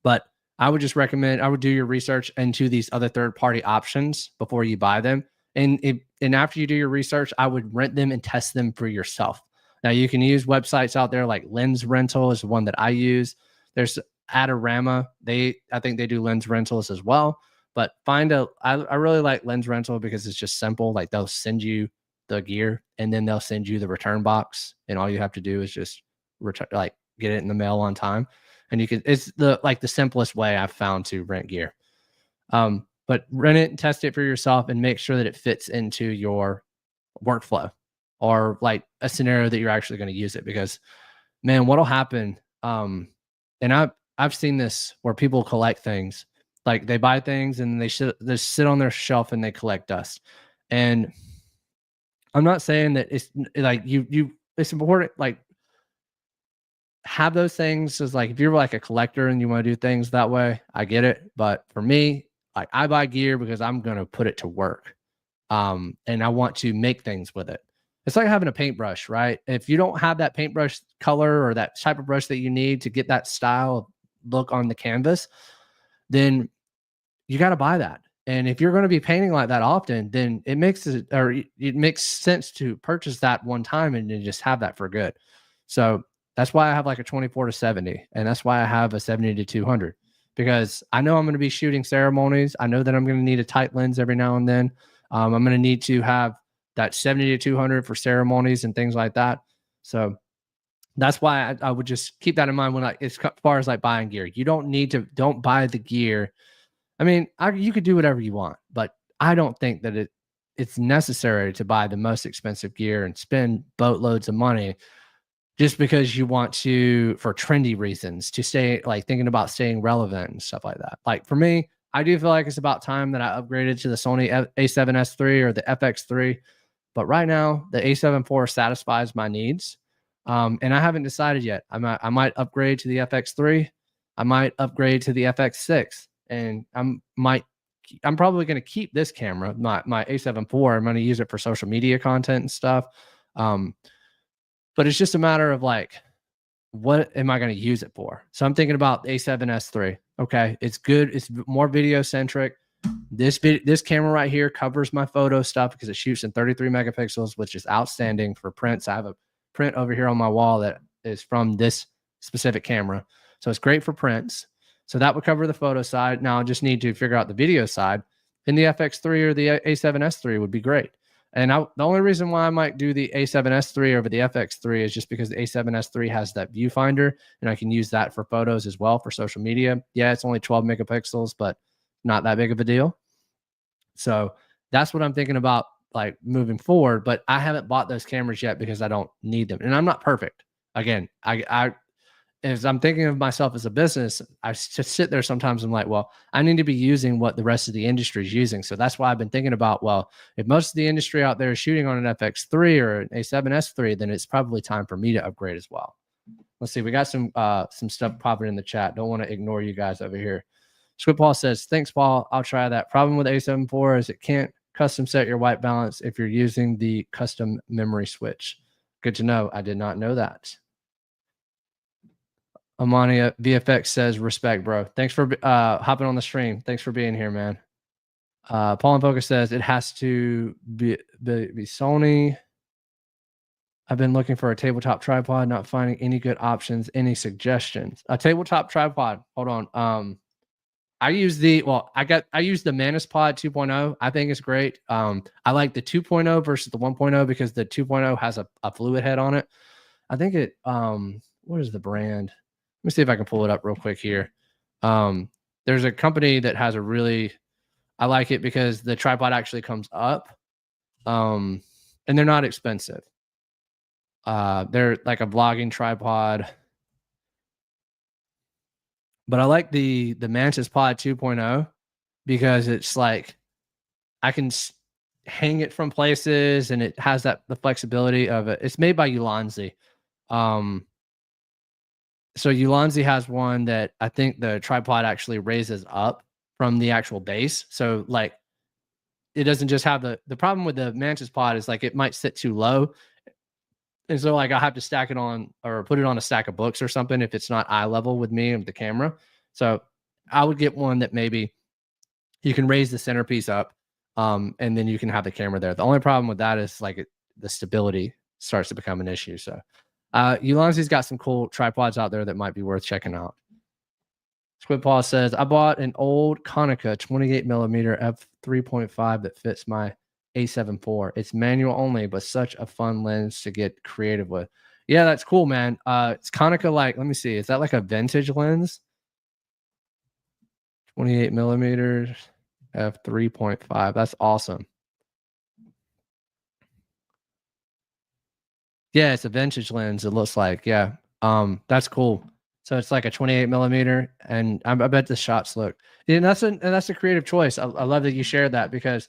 But I would just recommend I would do your research into these other third-party options before you buy them. And after you do your research, I would rent them and test them for yourself. Now you can use websites out there like Lens Rental is the one that I use. There's Adorama. I think they do lens rentals as well. But I really like Lens Rental because it's just simple. Like they'll send you the gear and then they'll send you the return box, and all you have to do is just return, like get it in the mail on time. And it's the simplest way I've found to rent gear. But rent it and test it for yourself and make sure that it fits into your workflow or like a scenario that you're actually going to use it. Because man, what'll happen, and I've seen this where people collect things, like they buy things and they sit on their shelf and they collect dust. And I'm not saying that it's like it's important, like have those things as like if you're like a collector and you want to do things that way, I get it. But for me, like I buy gear because I'm going to put it to work. And I want to make things with it. It's like having a paintbrush, right? If you don't have that paintbrush color or that type of brush that you need to get that style look on the canvas, then you got to buy that. And if you're going to be painting like that often, then it makes sense to purchase that one time and then just have that for good. So that's why I have like a 24-70, and that's why I have a 70-200, because I know I'm going to be shooting ceremonies. I know that I'm going to need a tight lens every now and then. I'm going to need to have that 70-200 for ceremonies and things like that. So that's why I would just keep that in mind as far as like buying gear. You don't buy the gear. I mean, you could do whatever you want, but I don't think that it's necessary to buy the most expensive gear and spend boatloads of money just because you want for trendy reasons, to stay like thinking about staying relevant and stuff like that. Like for me, I do feel like it's about time that I upgraded to the Sony A7S III or the FX3. But right now, the A7 IV satisfies my needs. And I haven't decided yet. I might upgrade to the FX3. I might upgrade to the FX6. And I'm probably going to keep this camera, my A7 IV. I'm going to use it for social media content and stuff. But it's just a matter of like, what am I going to use it for? So I'm thinking about A7S III. Okay, it's good. It's more video centric. This camera right here covers my photo stuff because it shoots in 33 megapixels, which is outstanding for prints. I have a print over here on my wall that is from this specific camera. So it's great for prints. So that would cover the photo side. Now I just need to figure out the video side. And the FX3 or the A7S III would be great. And the only reason why I might do the A7S III over the FX3 is just because the A7S III has that viewfinder, and I can use that for photos as well for social media. Yeah, it's only 12 megapixels, but not that big of a deal. So that's what I'm thinking about, like moving forward. But I haven't bought those cameras yet because I don't need them, and I'm not perfect. Again, as I'm thinking of myself as a business, I just sit there sometimes. I'm like, well, I need to be using what the rest of the industry is using. So that's why I've been thinking about, well, if most of the industry out there is shooting on an FX3 or an A7S III, then it's probably time for me to upgrade as well. Let's see. We got some stuff popping in the chat. Don't want to ignore you guys over here. Squid Paul says, thanks, Paul. I'll try that. Problem with A7 IV is it can't custom set your white balance if you're using the custom memory switch. Good to know. I did not know that. Amania VFX says, respect, bro. Thanks for hopping on the stream. Thanks for being here, man. Paul and Focus says, it has to be Sony. I've been looking for a tabletop tripod, not finding any good options. Any suggestions? A tabletop tripod. Hold on. I use the Manispod 2.0. I think it's great. I like the 2.0 versus the 1.0 because the 2.0 has a fluid head on it. I think what is the brand? Let me see if I can pull it up real quick here. There's a company that has I like it because the tripod actually comes up. And they're not expensive. They're like a vlogging tripod. But I like the Manispod 2.0 because it's like I can hang it from places and it has the flexibility of it. It's made by Ulanzi. So Ulanzi has one that I think the tripod actually raises up from the actual base. So like it doesn't just have the problem with the Mantis pod is like it might sit too low. And so like I have to stack it on or put it on a stack of books or something if it's not eye level with me and the camera. So I would get one that maybe you can raise the centerpiece up, and then you can have the camera there. The only problem with that is like the stability starts to become an issue. So Ulanzi's got some cool tripods out there that might be worth checking out. Squid Paw says, I bought an old Konica 28 millimeter f3.5 that fits my A7 IV. It's manual only, but such a fun lens to get creative with. Yeah, that's cool, man. It's Konica, like, let me see. Is that like a vintage lens? 28 millimeters f3.5. That's awesome. Yeah, it's a vintage lens. It looks like, yeah. That's cool. So it's like a 28 millimeter, and I bet the shots look. And that's a creative choice. I love that you shared that because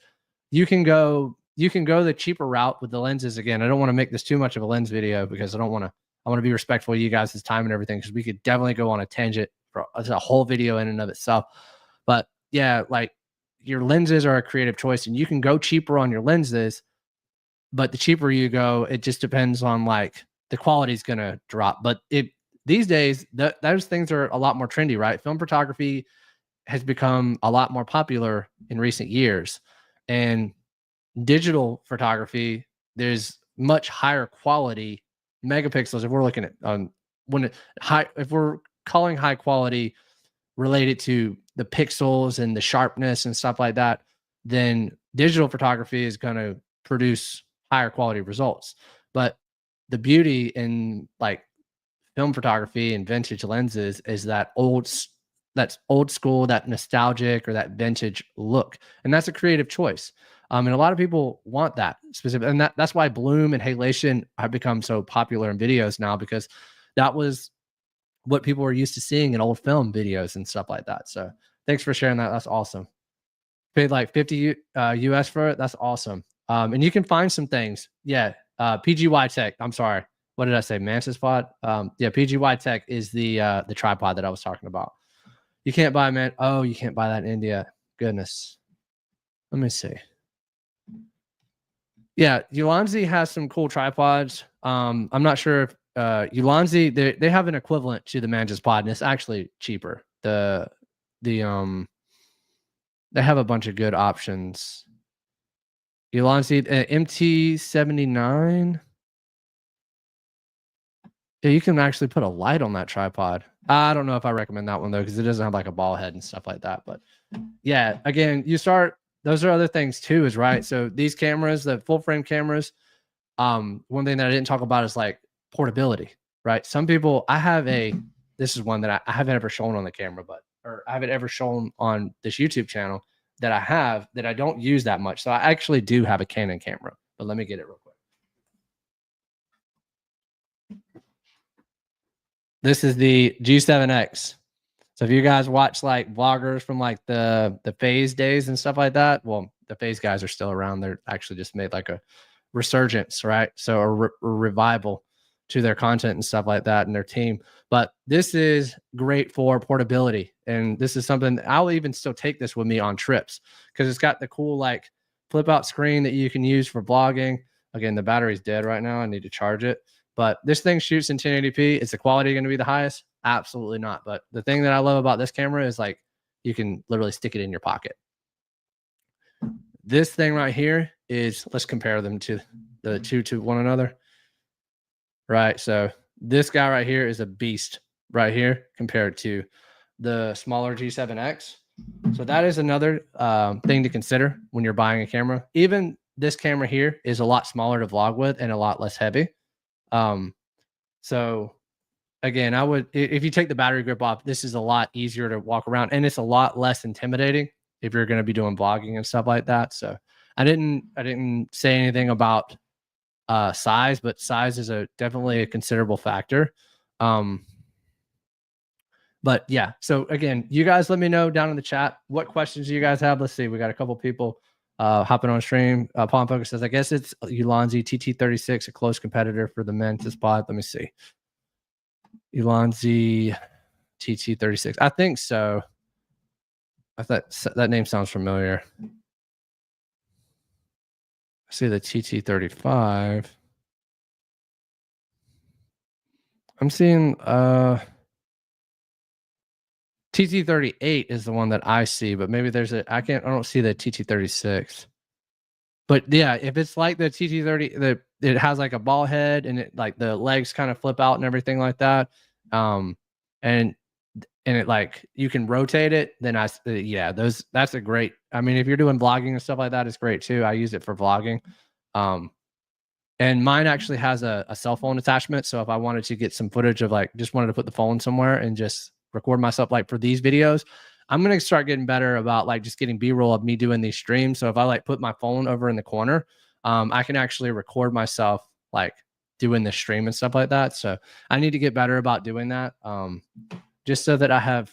you can go the cheaper route with the lenses. Again, I don't want to make this too much of a lens video because I want to be respectful of you guys' time and everything because we could definitely go on a tangent for a whole video in and of itself. But yeah, like your lenses are a creative choice, and you can go cheaper on your lenses. But the cheaper you go, it just depends on like the quality is going to drop. But these days, those things are a lot more trendy, right? Film photography has become a lot more popular in recent years. And digital photography, there's much higher quality megapixels. If we're looking at if we're calling high quality related to the pixels and the sharpness and stuff like that, then digital photography is going to produce higher quality results. But the beauty in like film photography and vintage lenses is that's old school, that nostalgic or that vintage look. And that's a creative choice. And a lot of people want that specific. And that's why bloom and halation have become so popular in videos now, because that was what people were used to seeing in old film videos and stuff like that. So thanks for sharing that. That's awesome. Paid like 50 US for it. That's awesome. And you can find some things. Yeah. PGY Tech. I'm sorry. What did I say? Mantis pod. Yeah, PGY Tech is the tripod that I was talking about. You can't buy, man. Oh, you can't buy that in India. Goodness. Let me see. Yeah, Ulanzi has some cool tripods. I'm not sure if Ulanzi they have an equivalent to the Mantis pod, and it's actually cheaper. They have a bunch of good options. Ulanzi MT79. Yeah, you can actually put a light on that tripod. I don't know if I recommend that one though, because it doesn't have like a ball head and stuff like that. But yeah, again, those are other things too, is right. So these cameras, the full frame cameras, one thing that I didn't talk about is like portability, right? Some people, this is one that I haven't ever shown on the camera, or I haven't ever shown on this YouTube channel that I don't use that much. So I actually do have a Canon camera, but let me get it real quick. This is the G7X. So if you guys watch like vloggers from like the Phase days and stuff like that, well, the Phase guys are still around. They're actually just made like a resurgence, right? So a revival to their content and stuff like that and their team. But this is great for portability. And this is something I'll even still take this with me on trips because it's got the cool like flip out screen that you can use for vlogging. Again, the battery's dead right now. I need to charge it. But this thing shoots in 1080p. Is the quality going to be the highest? Absolutely not. But the thing that I love about this camera is like you can literally stick it in your pocket. This thing right here is, let's compare them to the two to one another. Right. So this guy right here is a beast right here compared to the smaller G7X. So that is another thing to consider when you're buying a camera. Even this camera here is a lot smaller to vlog with and a lot less heavy. So again, if you take the battery grip off, this is a lot easier to walk around and it's a lot less intimidating if you're going to be doing vlogging and stuff like that. So I didn't say anything about size, but size is definitely a considerable factor. But yeah, so again, you guys let me know down in the chat what questions you guys have. Let's see, we got a couple people hopping on stream. Palm Focus says, I guess it's Ulanzi TT36, a close competitor for the Mantis pod. Let me see. Elonzi TT36. I think so. I thought that name sounds familiar. I see the TT35. I'm seeing TT38 is the one that I see, but maybe there's I don't see the TT36. But yeah, if it's like the TT30, it has like a ball head and it like the legs kind of flip out and everything like that. And it like you can rotate it, then yeah, that's a great. I mean, if you're doing vlogging and stuff like that, it's great too. I use it for vlogging. And mine actually has a cell phone attachment. So if I wanted to get some footage of like just wanted to put the phone somewhere and just record myself like for these videos, I'm gonna start getting better about like just getting B-roll of me doing these streams. So if I like put my phone over in the corner, I can actually record myself like doing the stream and stuff like that. So I need to get better about doing that. Just so that I have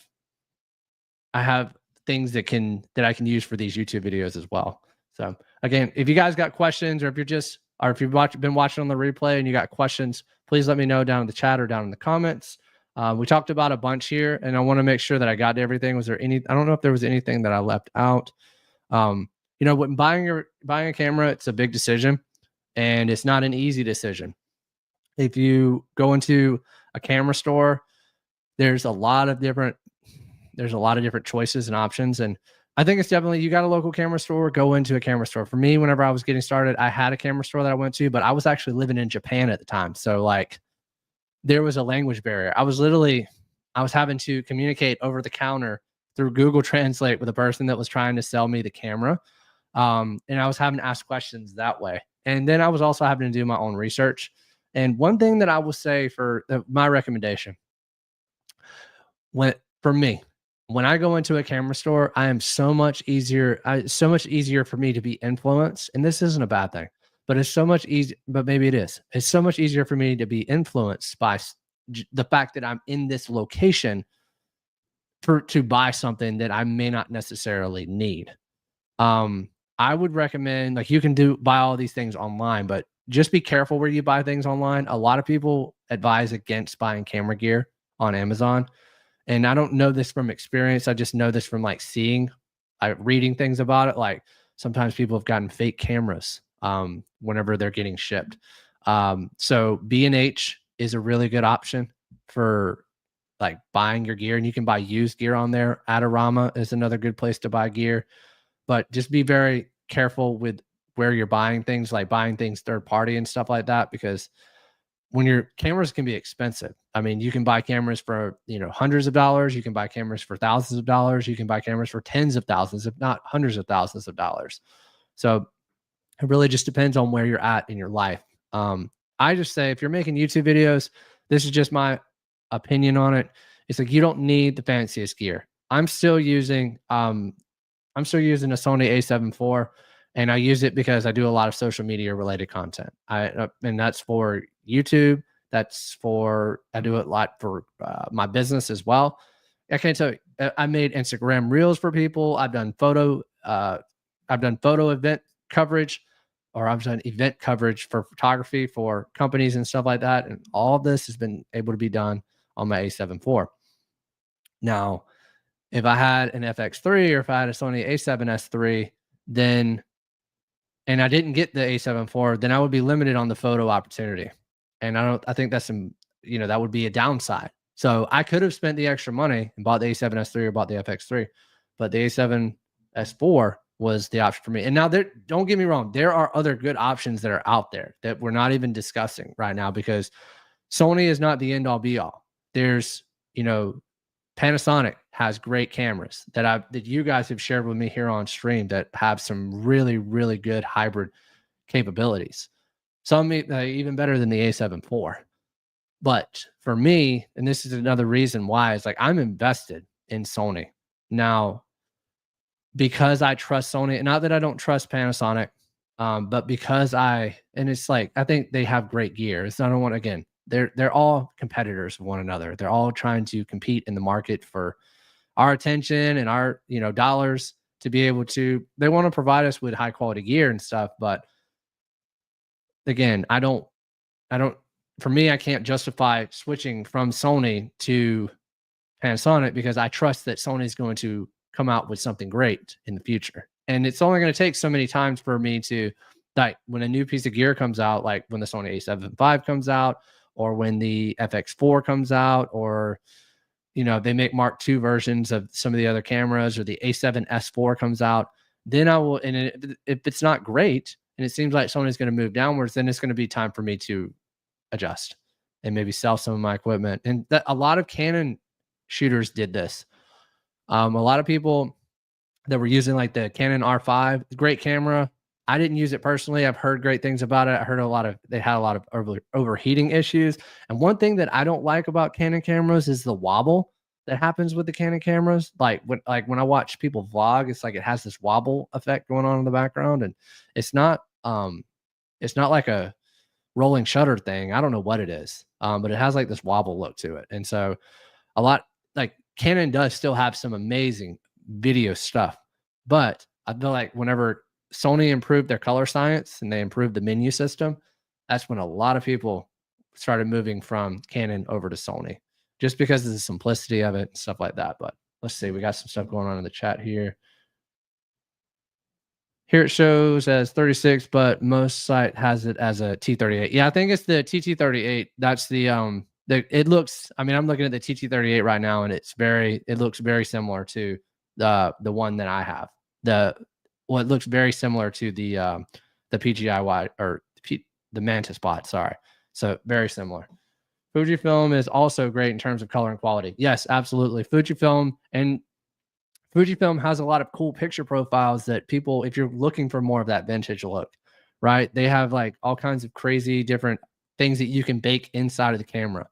things that I can use for these YouTube videos as well. So again, if you guys got questions or if you've been watching on the replay and you got questions, please let me know down in the chat or down in the comments. We talked about a bunch here and I want to make sure that I got to everything. Was there I don't know if there was anything that I left out. When buying a camera, it's a big decision and it's not an easy decision. If you go into a camera store, there's a lot of different choices and options. And I think it's definitely, you got a local camera store, go into a camera store. For me, whenever I was getting started, I had a camera store that I went to, but I was actually living in Japan at the time. So like there was a language barrier. I was having to communicate over the counter through Google Translate with a person that was trying to sell me the camera. And I was having to ask questions that way. And then I was also having to do my own research. And one thing that I will say for my recommendation, for me, when I go into a camera store, I am so much easier for me to be influenced. And this isn't a bad thing, but it's so much easier, but maybe it is. It's so much easier for me to be influenced by the fact that I'm in this location to buy something that I may not necessarily need. I would recommend, like, you can buy all these things online, but just be careful where you buy things online. A lot of people advise against buying camera gear on Amazon. And I don't know this from experience. I just know this from like reading things about it. Like sometimes people have gotten fake cameras whenever they're getting shipped. So B&H is a really good option for like buying your gear, and you can buy used gear on there. Adorama is another good place to buy gear, but just be very careful with where you're buying things, like buying things third party and stuff like that, because when your cameras can be expensive. I mean, you can buy cameras for, hundreds of dollars. You can buy cameras for thousands of dollars. You can buy cameras for tens of thousands, if not hundreds of thousands of dollars. So it really just depends on where you're at in your life. I just say, if you're making YouTube videos, this is just my opinion on it. It's like, you don't need the fanciest gear. I'm still using a Sony A7 IV. And I use it because I do a lot of social media related content. And that's for YouTube. I do it a lot for my business as well. I can't tell you, I made Instagram reels for people. I've done photo event coverage, or I've done event coverage for photography for companies and stuff like that. And all of this has been able to be done on my A7 IV. Now, if I had an FX3 or if I had a Sony A7S III, and I didn't get the A7 IV, then I would be limited on the photo opportunity. And I think that's that would be a downside. So I could have spent the extra money and bought the A7S III or bought the FX3, but the A7S IV was the option for me. And now don't get me wrong, there are other good options that are out there that we're not even discussing right now, because Sony is not the end all be all. There's, Panasonic has great cameras that you guys have shared with me here on stream that have some really, really good hybrid capabilities. Some even better than the A7 IV. But for me, and this is another reason why, it's like I'm invested in Sony. Now, because I trust Sony, not that I don't trust Panasonic, but because it's like, I think they have great gear. It's not again, they're all competitors of one another. They're all trying to compete in the market for our attention and our, dollars to be able to, they want to provide us with high quality gear and stuff. But again, I don't for me, I can't justify switching from Sony to Panasonic because I trust that Sony is going to come out with something great in the future. And it's only going to take so many times for me to, like, when a new piece of gear comes out, like when the Sony A7 IV comes out, or when the FX4 comes out, or they make Mark II versions of some of the other cameras, or the A7S4 comes out, then I will. And if it's not great, and it seems like Sony's going to move downwards, then it's going to be time for me to adjust and maybe sell some of my equipment. And a lot of Canon shooters did this. A lot of people that were using like the Canon R5, great camera. I didn't use it personally. I've heard great things about it. I heard they had a lot of overheating issues. And one thing that I don't like about Canon cameras is the wobble that happens with the Canon cameras. Like when I watch people vlog, it's like it has this wobble effect going on in the background, and it's not like a rolling shutter thing. I don't know what it is, but it has like this wobble look to it. And so a lot, like, Canon does still have some amazing video stuff, but I feel like whenever Sony improved their color science and they improved the menu system, that's when a lot of people started moving from Canon over to Sony, just because of the simplicity of it and stuff like that. But let's see, we got some stuff going on in the chat here. Here it shows as 36, but most site has it as a T38. Yeah, I think it's the TT38. That's it looks, I mean, I'm looking at the TT38 right now, and it looks very similar to the one that I have. It looks very similar to the PGI or the Mantis Bot, sorry. So very similar. Fujifilm is also great in terms of color and quality. Yes, absolutely. Fujifilm has a lot of cool picture profiles that people, if you're looking for more of that vintage look, right? They have like all kinds of crazy different things that you can bake inside of the camera.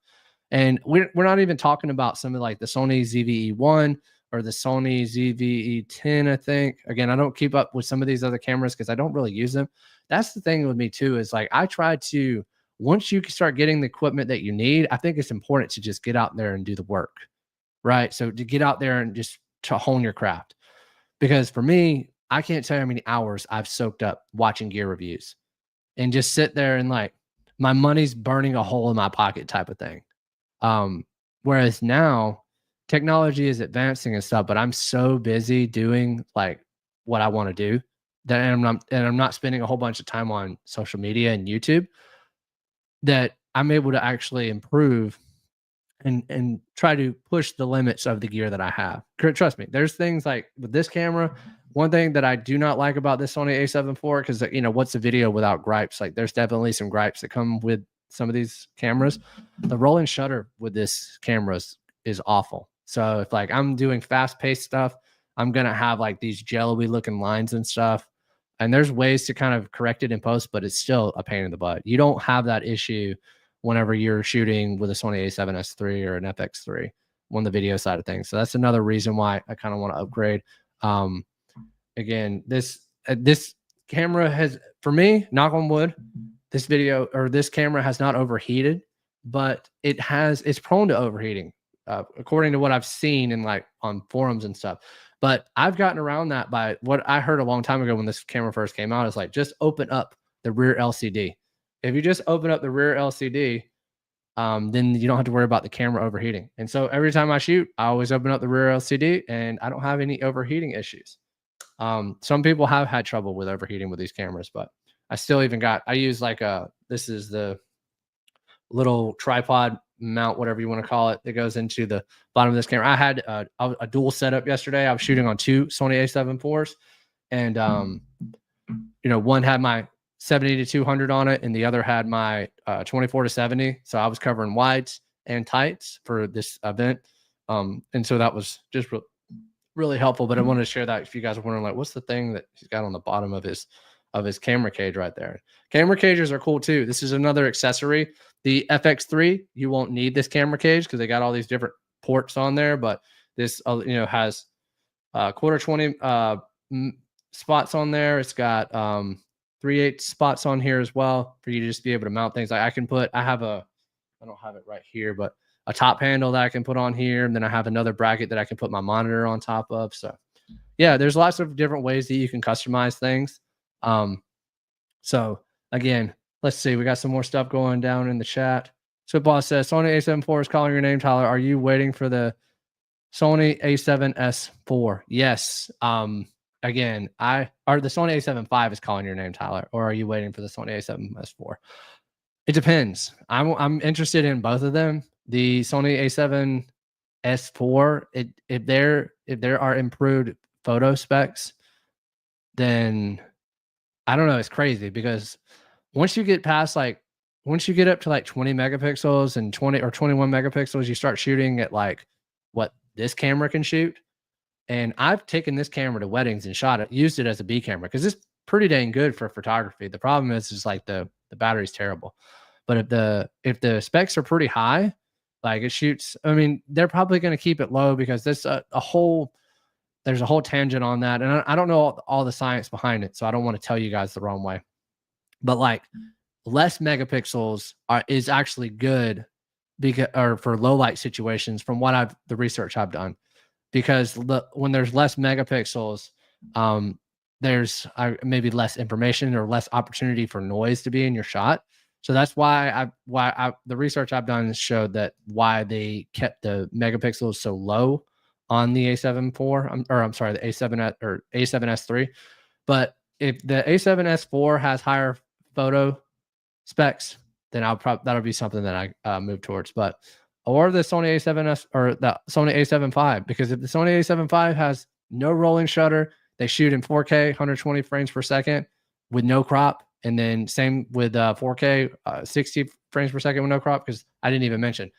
And we're not even talking about some of like the Sony ZV-E1 or the Sony ZV-E10, I think. Again, I don't keep up with some of these other cameras because I don't really use them. That's the thing with me too, is like I try to, once you start getting the equipment that you need, I think it's important to just get out there and do the work, right? So to get out there and just to hone your craft. Because for me, I can't tell you how many hours I've soaked up watching gear reviews and just sit there and like my money's burning a hole in my pocket type of thing. Whereas now technology is advancing and stuff, but I'm so busy doing like what I want to do that I'm not spending a whole bunch of time on social media and YouTube, that I'm able to actually improve and try to push the limits of the gear that I have. Trust me, there's things like with this camera. One thing that I do not like about this Sony A7 IV, because what's the video without gripes? Like there's definitely some gripes that come with some of these cameras. The rolling shutter with this camera is awful. So if like I'm doing fast paced stuff, I'm gonna have like these jello-y looking lines and stuff. And there's ways to kind of correct it in post, but it's still a pain in the butt. You don't have that issue whenever you're shooting with a Sony A7S III or an FX3 on the video side of things. So that's another reason why I kind of want to upgrade. Again, this camera has, for me, knock on wood, this camera has not overheated, but it's prone to overheating, according to what I've seen in like on forums and stuff. But I've gotten around that by what I heard a long time ago when this camera first came out. Is like, just open up the rear LCD. If you just open up the rear LCD, then you don't have to worry about the camera overheating. And so every time I shoot, I always open up the rear LCD and I don't have any overheating issues. Some people have had trouble with overheating with these cameras, but I still I use like this is the little tripod mount, whatever you want to call it, that goes into the bottom of this camera. I had a dual setup yesterday. I was shooting on two Sony A7 IVs, and one had my 70 to 200 on it, and the other had my 24 to 70. So I was covering wides and tights for this event, and so that was just really helpful. But I wanted to share that if you guys are wondering, like, what's the thing that he's got on the bottom of his camera cage right there. Camera cages are cool too. This is another accessory. The FX3, you won't need this camera cage because they got all these different ports on there, but this has quarter 20 spots on there. It's got 3/8 spots on here as well for you to just be able to mount things. Like I don't have it right here, but a top handle that I can put on here, and then I have another bracket that I can put my monitor on top of. So yeah, there's lots of different ways that you can customize things. So again, let's see, we got some more stuff going down in the chat. Football says Sony A7 IV is calling your name, Tyler. Are you waiting for the Sony A7S IV? Yes. Again, the Sony A7 V is calling your name, Tyler, or are you waiting for the Sony A7S IV? It depends. I'm interested in both of them. The Sony A7S IV, if there are improved photo specs, then I don't know. It's crazy because once you get past once you get up to like 20 megapixels and 20 or 21 megapixels, you start shooting at like what this camera can shoot. And I've taken this camera to weddings and used it as a B camera because it's pretty dang good for photography. The problem is like the battery's terrible. But if the specs are pretty high, like it shoots, I mean, they're probably going to keep it low because there's a whole tangent on that. And I don't know all the science behind it, so I don't want to tell you guys the wrong way. But like less megapixels is actually good or for low light situations from the research I've done. Because when there's less megapixels, there's maybe less information or less opportunity for noise to be in your shot. So that's why the research I've done showed that why they kept the megapixels so low on the A7 IV, or I'm sorry, the A7 or A7S III. But if the A7S IV has higher photo specs, then that'll be something that I move towards. Or the Sony A7S or the Sony A7 V, because if the Sony A7 V has no rolling shutter, they shoot in 4K, 120 frames per second with no crop. And then same with 4K, 60 frames per second with no crop, because I didn't even mention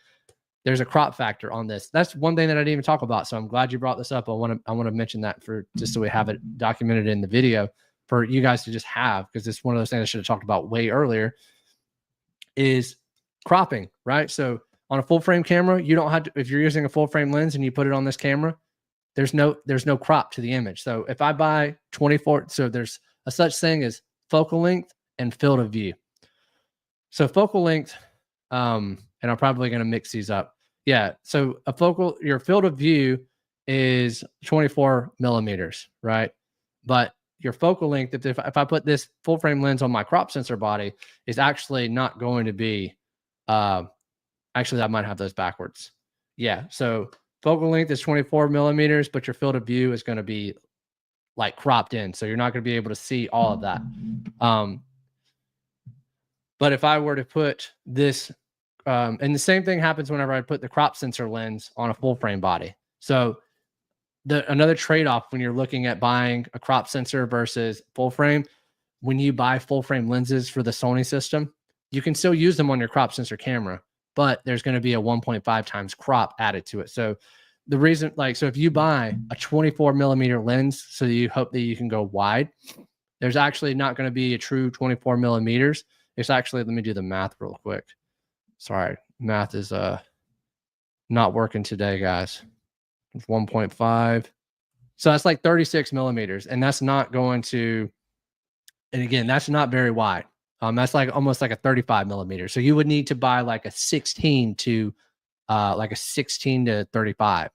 there's a crop factor on this. That's one thing that I didn't even talk about. So I'm glad you brought this up. I want to mention that for just so we have it documented in the video for you guys to just have, because it's one of those things I should have talked about way earlier, is cropping, right? So on a full frame camera, you don't have to, if you're using a full frame lens and you put it on this camera, there's no crop to the image. So if I buy 24, so there's a such thing as focal length and field of view. So focal length, and I'm probably going to mix these up. Yeah. So your field of view is 24 millimeters, right? But your focal length, if I put this full frame lens on my crop sensor body, is actually not going to be, actually I might have those backwards. Yeah. So focal length is 24 millimeters, but your field of view is going to be like cropped in. So you're not going to be able to see all of that. But if I were to put this, and the same thing happens whenever I put the crop sensor lens on a full frame body. So another trade-off when you're looking at buying a crop sensor versus full frame, when you buy full frame lenses for the Sony system, you can still use them on your crop sensor camera, but there's going to be a 1.5 times crop added to it. So the reason, so if you buy a 24 millimeter lens, so you hope that you can go wide, there's actually not going to be a true 24 millimeters. It's actually, let me do the math real quick. Sorry, math is not working today, guys. It's 1.5. So that's like 36 millimeters. And that's not going to, and again, that's not very wide. That's like almost like a 35 millimeter. So you would need to buy like a 16 to 35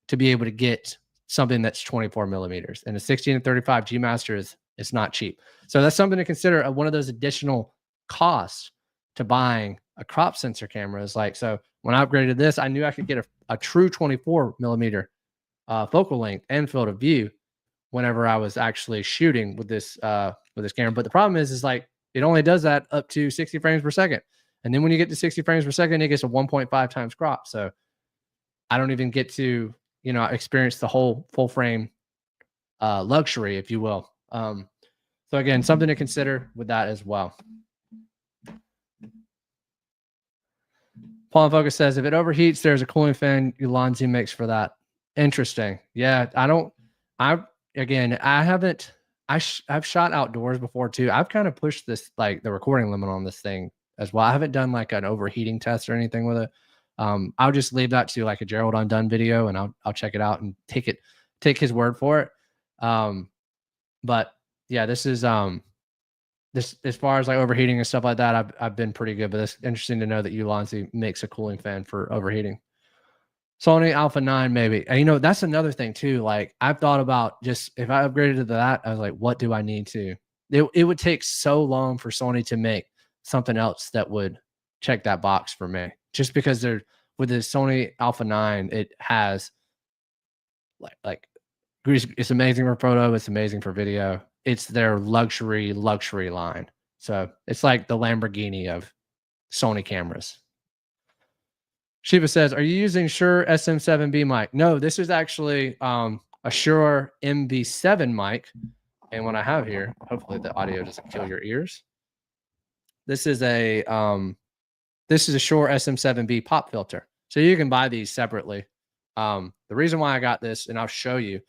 to be able to get something that's 24 millimeters. And a 16 to 35 G Master is not cheap. So that's something to consider. One of those additional costs to buying a crop sensor camera is so when I upgraded this, I knew I could get a true 24 millimeter focal length and field of view whenever I was actually shooting with this camera. But the problem is it only does that up to 60 frames per second. And then when you get to 60 frames per second, it gets a 1.5 times crop. So I don't even get to, experience the whole full frame luxury, if you will. So again, something to consider with that as well. Paul and Focus says, if it overheats, there's a cooling fan Ulanzi makes for that. Interesting. Yeah, I've shot outdoors before too. I've kind of pushed this, the recording limit on this thing as well. I haven't done an overheating test or anything with it. I'll just leave that to a Gerald Undone video, and I'll check it out and take his word for it. But yeah, this is this, as far as overheating and stuff like that, I've been pretty good, but it's interesting to know that Ulanzi makes a cooling fan for overheating. Sony Alpha 9, maybe. And that's another thing too. I've thought about just if I upgraded to that, I was like, what do I need to? It would take so long for Sony to make something else that would check that box for me. just because they're with the Sony Alpha 9, it has like it's amazing for photo, it's amazing for video. It's their luxury line. So it's like the Lamborghini of Sony cameras. Shiva says, "Are you using Shure SM7B mic?" No, this is actually a Shure MV7 mic. And what I have here, hopefully the audio doesn't kill your ears. This is a Shure SM7B pop filter. So you can buy these separately. The reason why I got this, and I'll show you,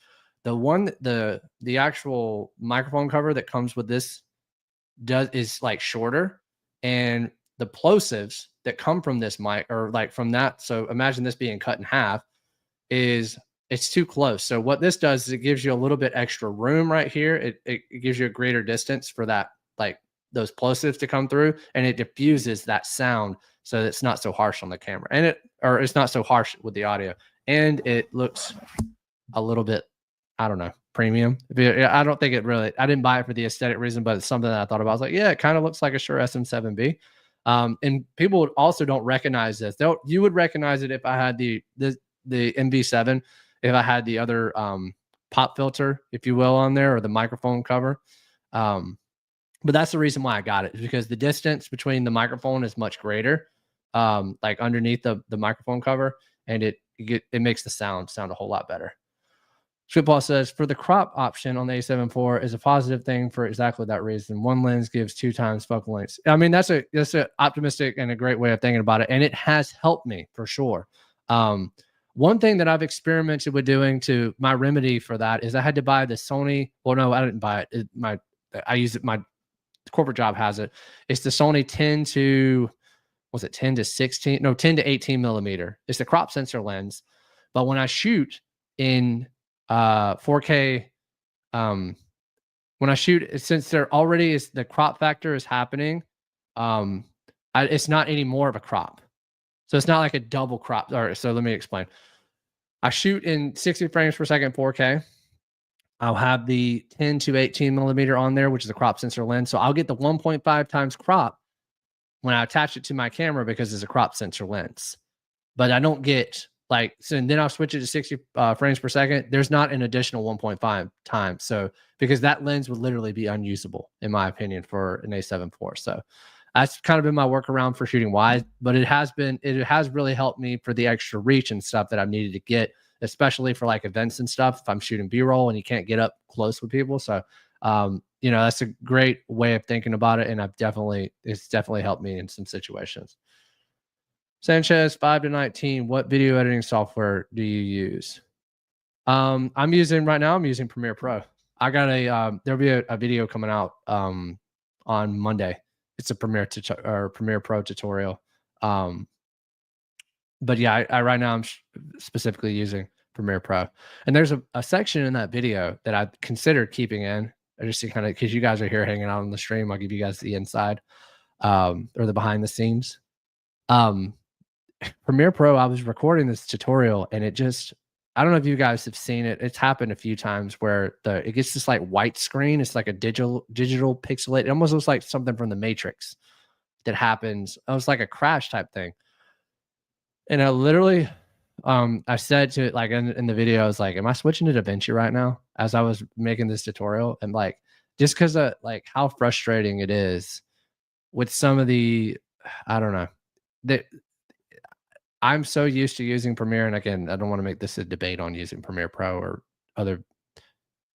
the actual microphone cover that comes with this is like shorter, and the plosives that come from this mic or like from that. So imagine this being cut in half. It's too close. So what this does is it gives you a little bit extra room right here. It gives you a greater distance for that, like those plosives to come through, and it diffuses that sound so that it's not so harsh on the camera, and it's not so harsh with the audio, and it looks a little bit, I don't know, premium. I don't think I didn't buy it for the aesthetic reason, but it's something that I thought about. I was like, yeah, it kind of looks like a Shure SM7B. And people also don't recognize this. You would recognize it if I had the MV7, if I had the other pop filter, if you will, on there, or the microphone cover. But that's the reason why I got it, is because the distance between the microphone is much greater, like underneath the microphone cover, and it makes the sound a whole lot better. Sweetball says, for the crop option on the A7 IV is a positive thing for exactly that reason. One lens gives 2 times focal lengths. I mean, that's a optimistic and a great way of thinking about it, and it has helped me for sure. One thing that I've experimented with doing to my remedy for that is I had to buy the Sony. Well, no, I didn't buy it. I use it. My corporate job has it. It's the Sony 10 to 16? No, 10 to 18 millimeter. It's the crop sensor lens. But when I shoot in 4K, when I shoot, since there already is the crop factor is happening, it's not any more of a crop. So it's not like a double crop. All right, so let me explain. I shoot in 60 frames per second 4K. I'll have the 10 to 18 millimeter on there, which is a crop sensor lens. So I'll get the 1.5 times crop when I attach it to my camera because it's a crop sensor lens. But I don't get and then I'll switch it to 60 frames per second. There's not an additional 1.5 times. So because that lens would literally be unusable, in my opinion, for an A7 IV. So that's kind of been my workaround for shooting wide, but it has really helped me for the extra reach and stuff that I've needed to get, especially for like events and stuff. If I'm shooting B-roll and you can't get up close with people. So, that's a great way of thinking about it. And it's definitely helped me in some situations. Sanchez 5 to 19. What video editing software do you use? I'm using Premiere Pro. I got there'll be a video coming out on Monday. It's a Premiere Pro tutorial. But yeah, I right now I'm specifically using Premiere Pro, and there's a section in that video that I considered keeping in. I just kind of, because you guys are here hanging out on the stream, I'll give you guys the inside, or the behind the scenes. Premiere Pro, I was recording this tutorial, and I don't know if you guys have seen it. It's happened a few times where it gets this like white screen. It's like a digital pixelate. It almost looks like something from the Matrix that happens. It was like a crash type thing. And I literally, I said to it, like in the video, I was like, am I switching to DaVinci right now as I was making this tutorial? And like, just because of like how frustrating it is with some of the, I don't know, that I'm so used to using Premiere. And again, I don't want to make this a debate on using Premiere Pro or other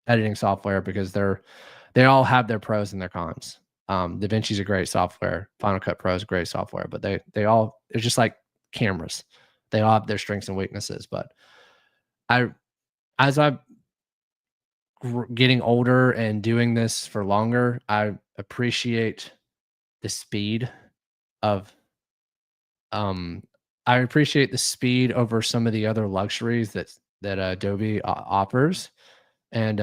editing software, because they all have their pros and their cons. DaVinci is a great software. Final Cut Pro is a great software, but they're just like cameras. They all have their strengths and weaknesses. But as I'm getting older and doing this for longer, I appreciate the speed of I appreciate the speed over some of the other luxuries that Adobe offers. And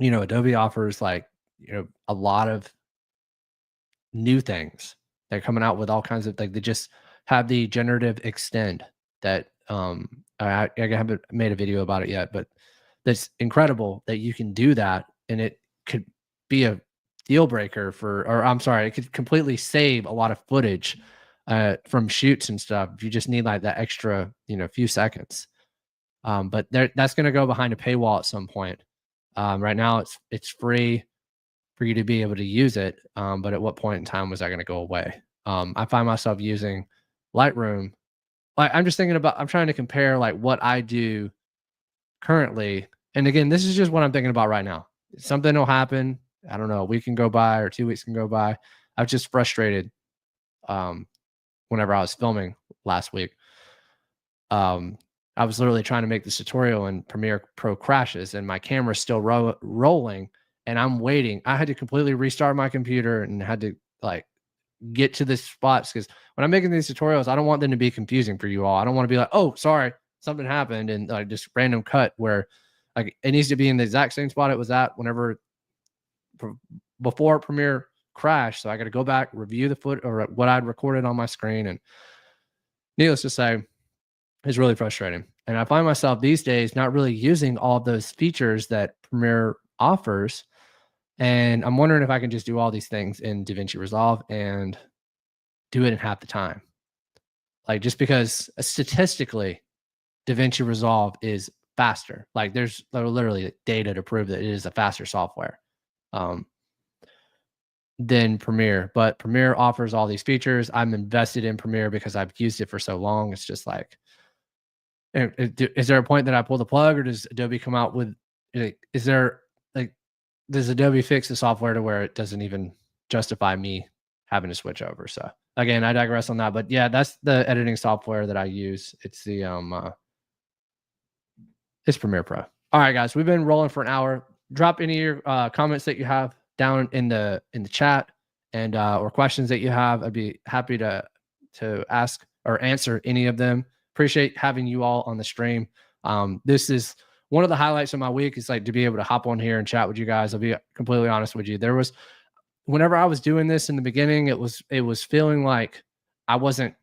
Adobe offers like a lot of new things. They're coming out with all kinds of, like, they just have the generative extend that I haven't made a video about it yet, but that's incredible that you can do that, and it could be a deal breaker it could completely save a lot of footage from shoots and stuff. You just need like that extra, few seconds. But that's going to go behind a paywall at some point. Right now, it's free for you to be able to use it. But at what point in time was that going to go away? I find myself using Lightroom. I'm just thinking about. I'm trying to compare like what I do currently, and again, this is just what I'm thinking about right now. Something will happen. I don't know. A week can go by or 2 weeks can go by. I was just frustrated um, whenever I was filming last week. Um, I was literally trying to make this tutorial and Premiere Pro crashes and my camera's still rolling and I'm waiting. I had to completely restart my computer and had to like get to this spots because when I'm making these tutorials, I don't want them to be confusing for you all. I don't want to be like, oh, sorry, something happened and like just random cut where like it needs to be in the exact same spot it was at whenever before Premiere crashed. So I got to go back, review the foot or what I'd recorded on my screen. And needless to say, it's really frustrating. And I find myself these days not really using all of those features that Premiere offers. And I'm wondering if I can just do all these things in DaVinci Resolve and do it in half the time. Like just because statistically, DaVinci Resolve is faster. Like there's literally data to prove that it is a faster software than Premiere. But Premiere offers all these features. I'm invested in Premiere because I've used it for so long. It's just like, is there a point that I pull the plug, or does Adobe come out with? Is there like, does Adobe fix the software to where it doesn't even justify me having to switch over? So again, I digress on that, but yeah, that's the editing software that I use. It's the it's Premiere Pro. All right, guys, we've been rolling for an hour. Drop any of your comments that you have down in the chat and or questions that you have. I'd be happy to ask or answer any of them. Appreciate having you all on the stream. This is one of the highlights of my week is like to be able to hop on here and chat with you guys. I'll be completely honest with you. There was, whenever I was doing this in the beginning, it was feeling like I wanted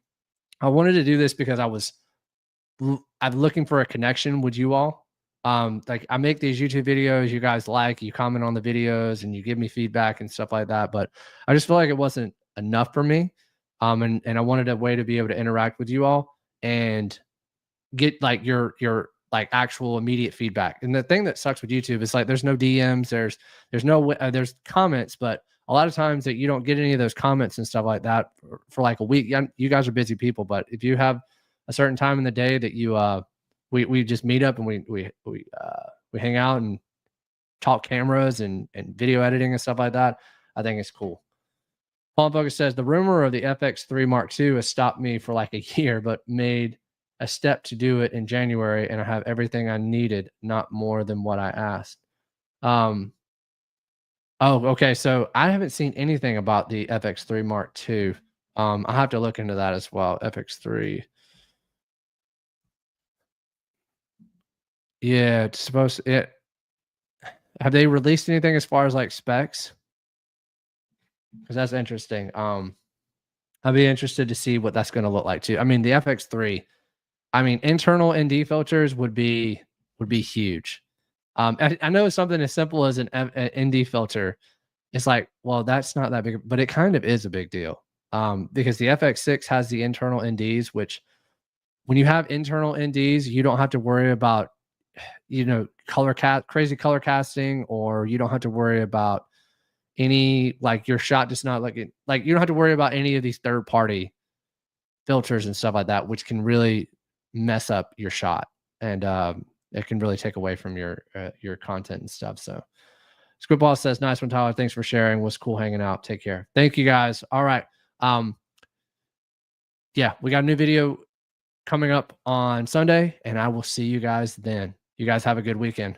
to do this because I'm looking for a connection with you all. Like I make these YouTube videos, you guys like, you comment on the videos and you give me feedback and stuff like that. But I just feel like it wasn't enough for me. And I wanted a way to be able to interact with you all and get like your like actual immediate feedback. And the thing that sucks with YouTube is like there's no DMs, there's no there's comments, but a lot of times that you don't get any of those comments and stuff like that for like a week. You guys are busy people, but if you have a certain time in the day that you we just meet up and we hang out and talk cameras and video editing and stuff like that, I think it's cool. Paul Focus says the rumor of the FX3 Mark II has stopped me for like a year, but made a step to do it in January, and I have everything I needed, not more than what I asked. Oh, okay. So I haven't seen anything about the FX3 Mark II. I'll have to look into that as well. FX3. Yeah, it's supposed to, have they released anything as far as like specs? Because that's interesting. I'd be interested to see what that's going to look like too. I mean, the FX3, I mean, internal ND filters would be huge. I know something as simple as an ND filter. It's like, well, that's not that big, but it kind of is a big deal. Because the FX6 has the internal NDs, which when you have internal NDs, you don't have to worry about, crazy color casting, or you don't have to worry about any, like your shot just not like it, like you don't have to worry about any of these third party filters and stuff like that, which can really mess up your shot. And it can really take away from your content and stuff. So Squidball says, nice one, Tyler. Thanks for sharing. Was cool hanging out. Take care. Thank you guys. All right. Yeah, we got a new video coming up on Sunday, and I will see you guys then. You guys have a good weekend.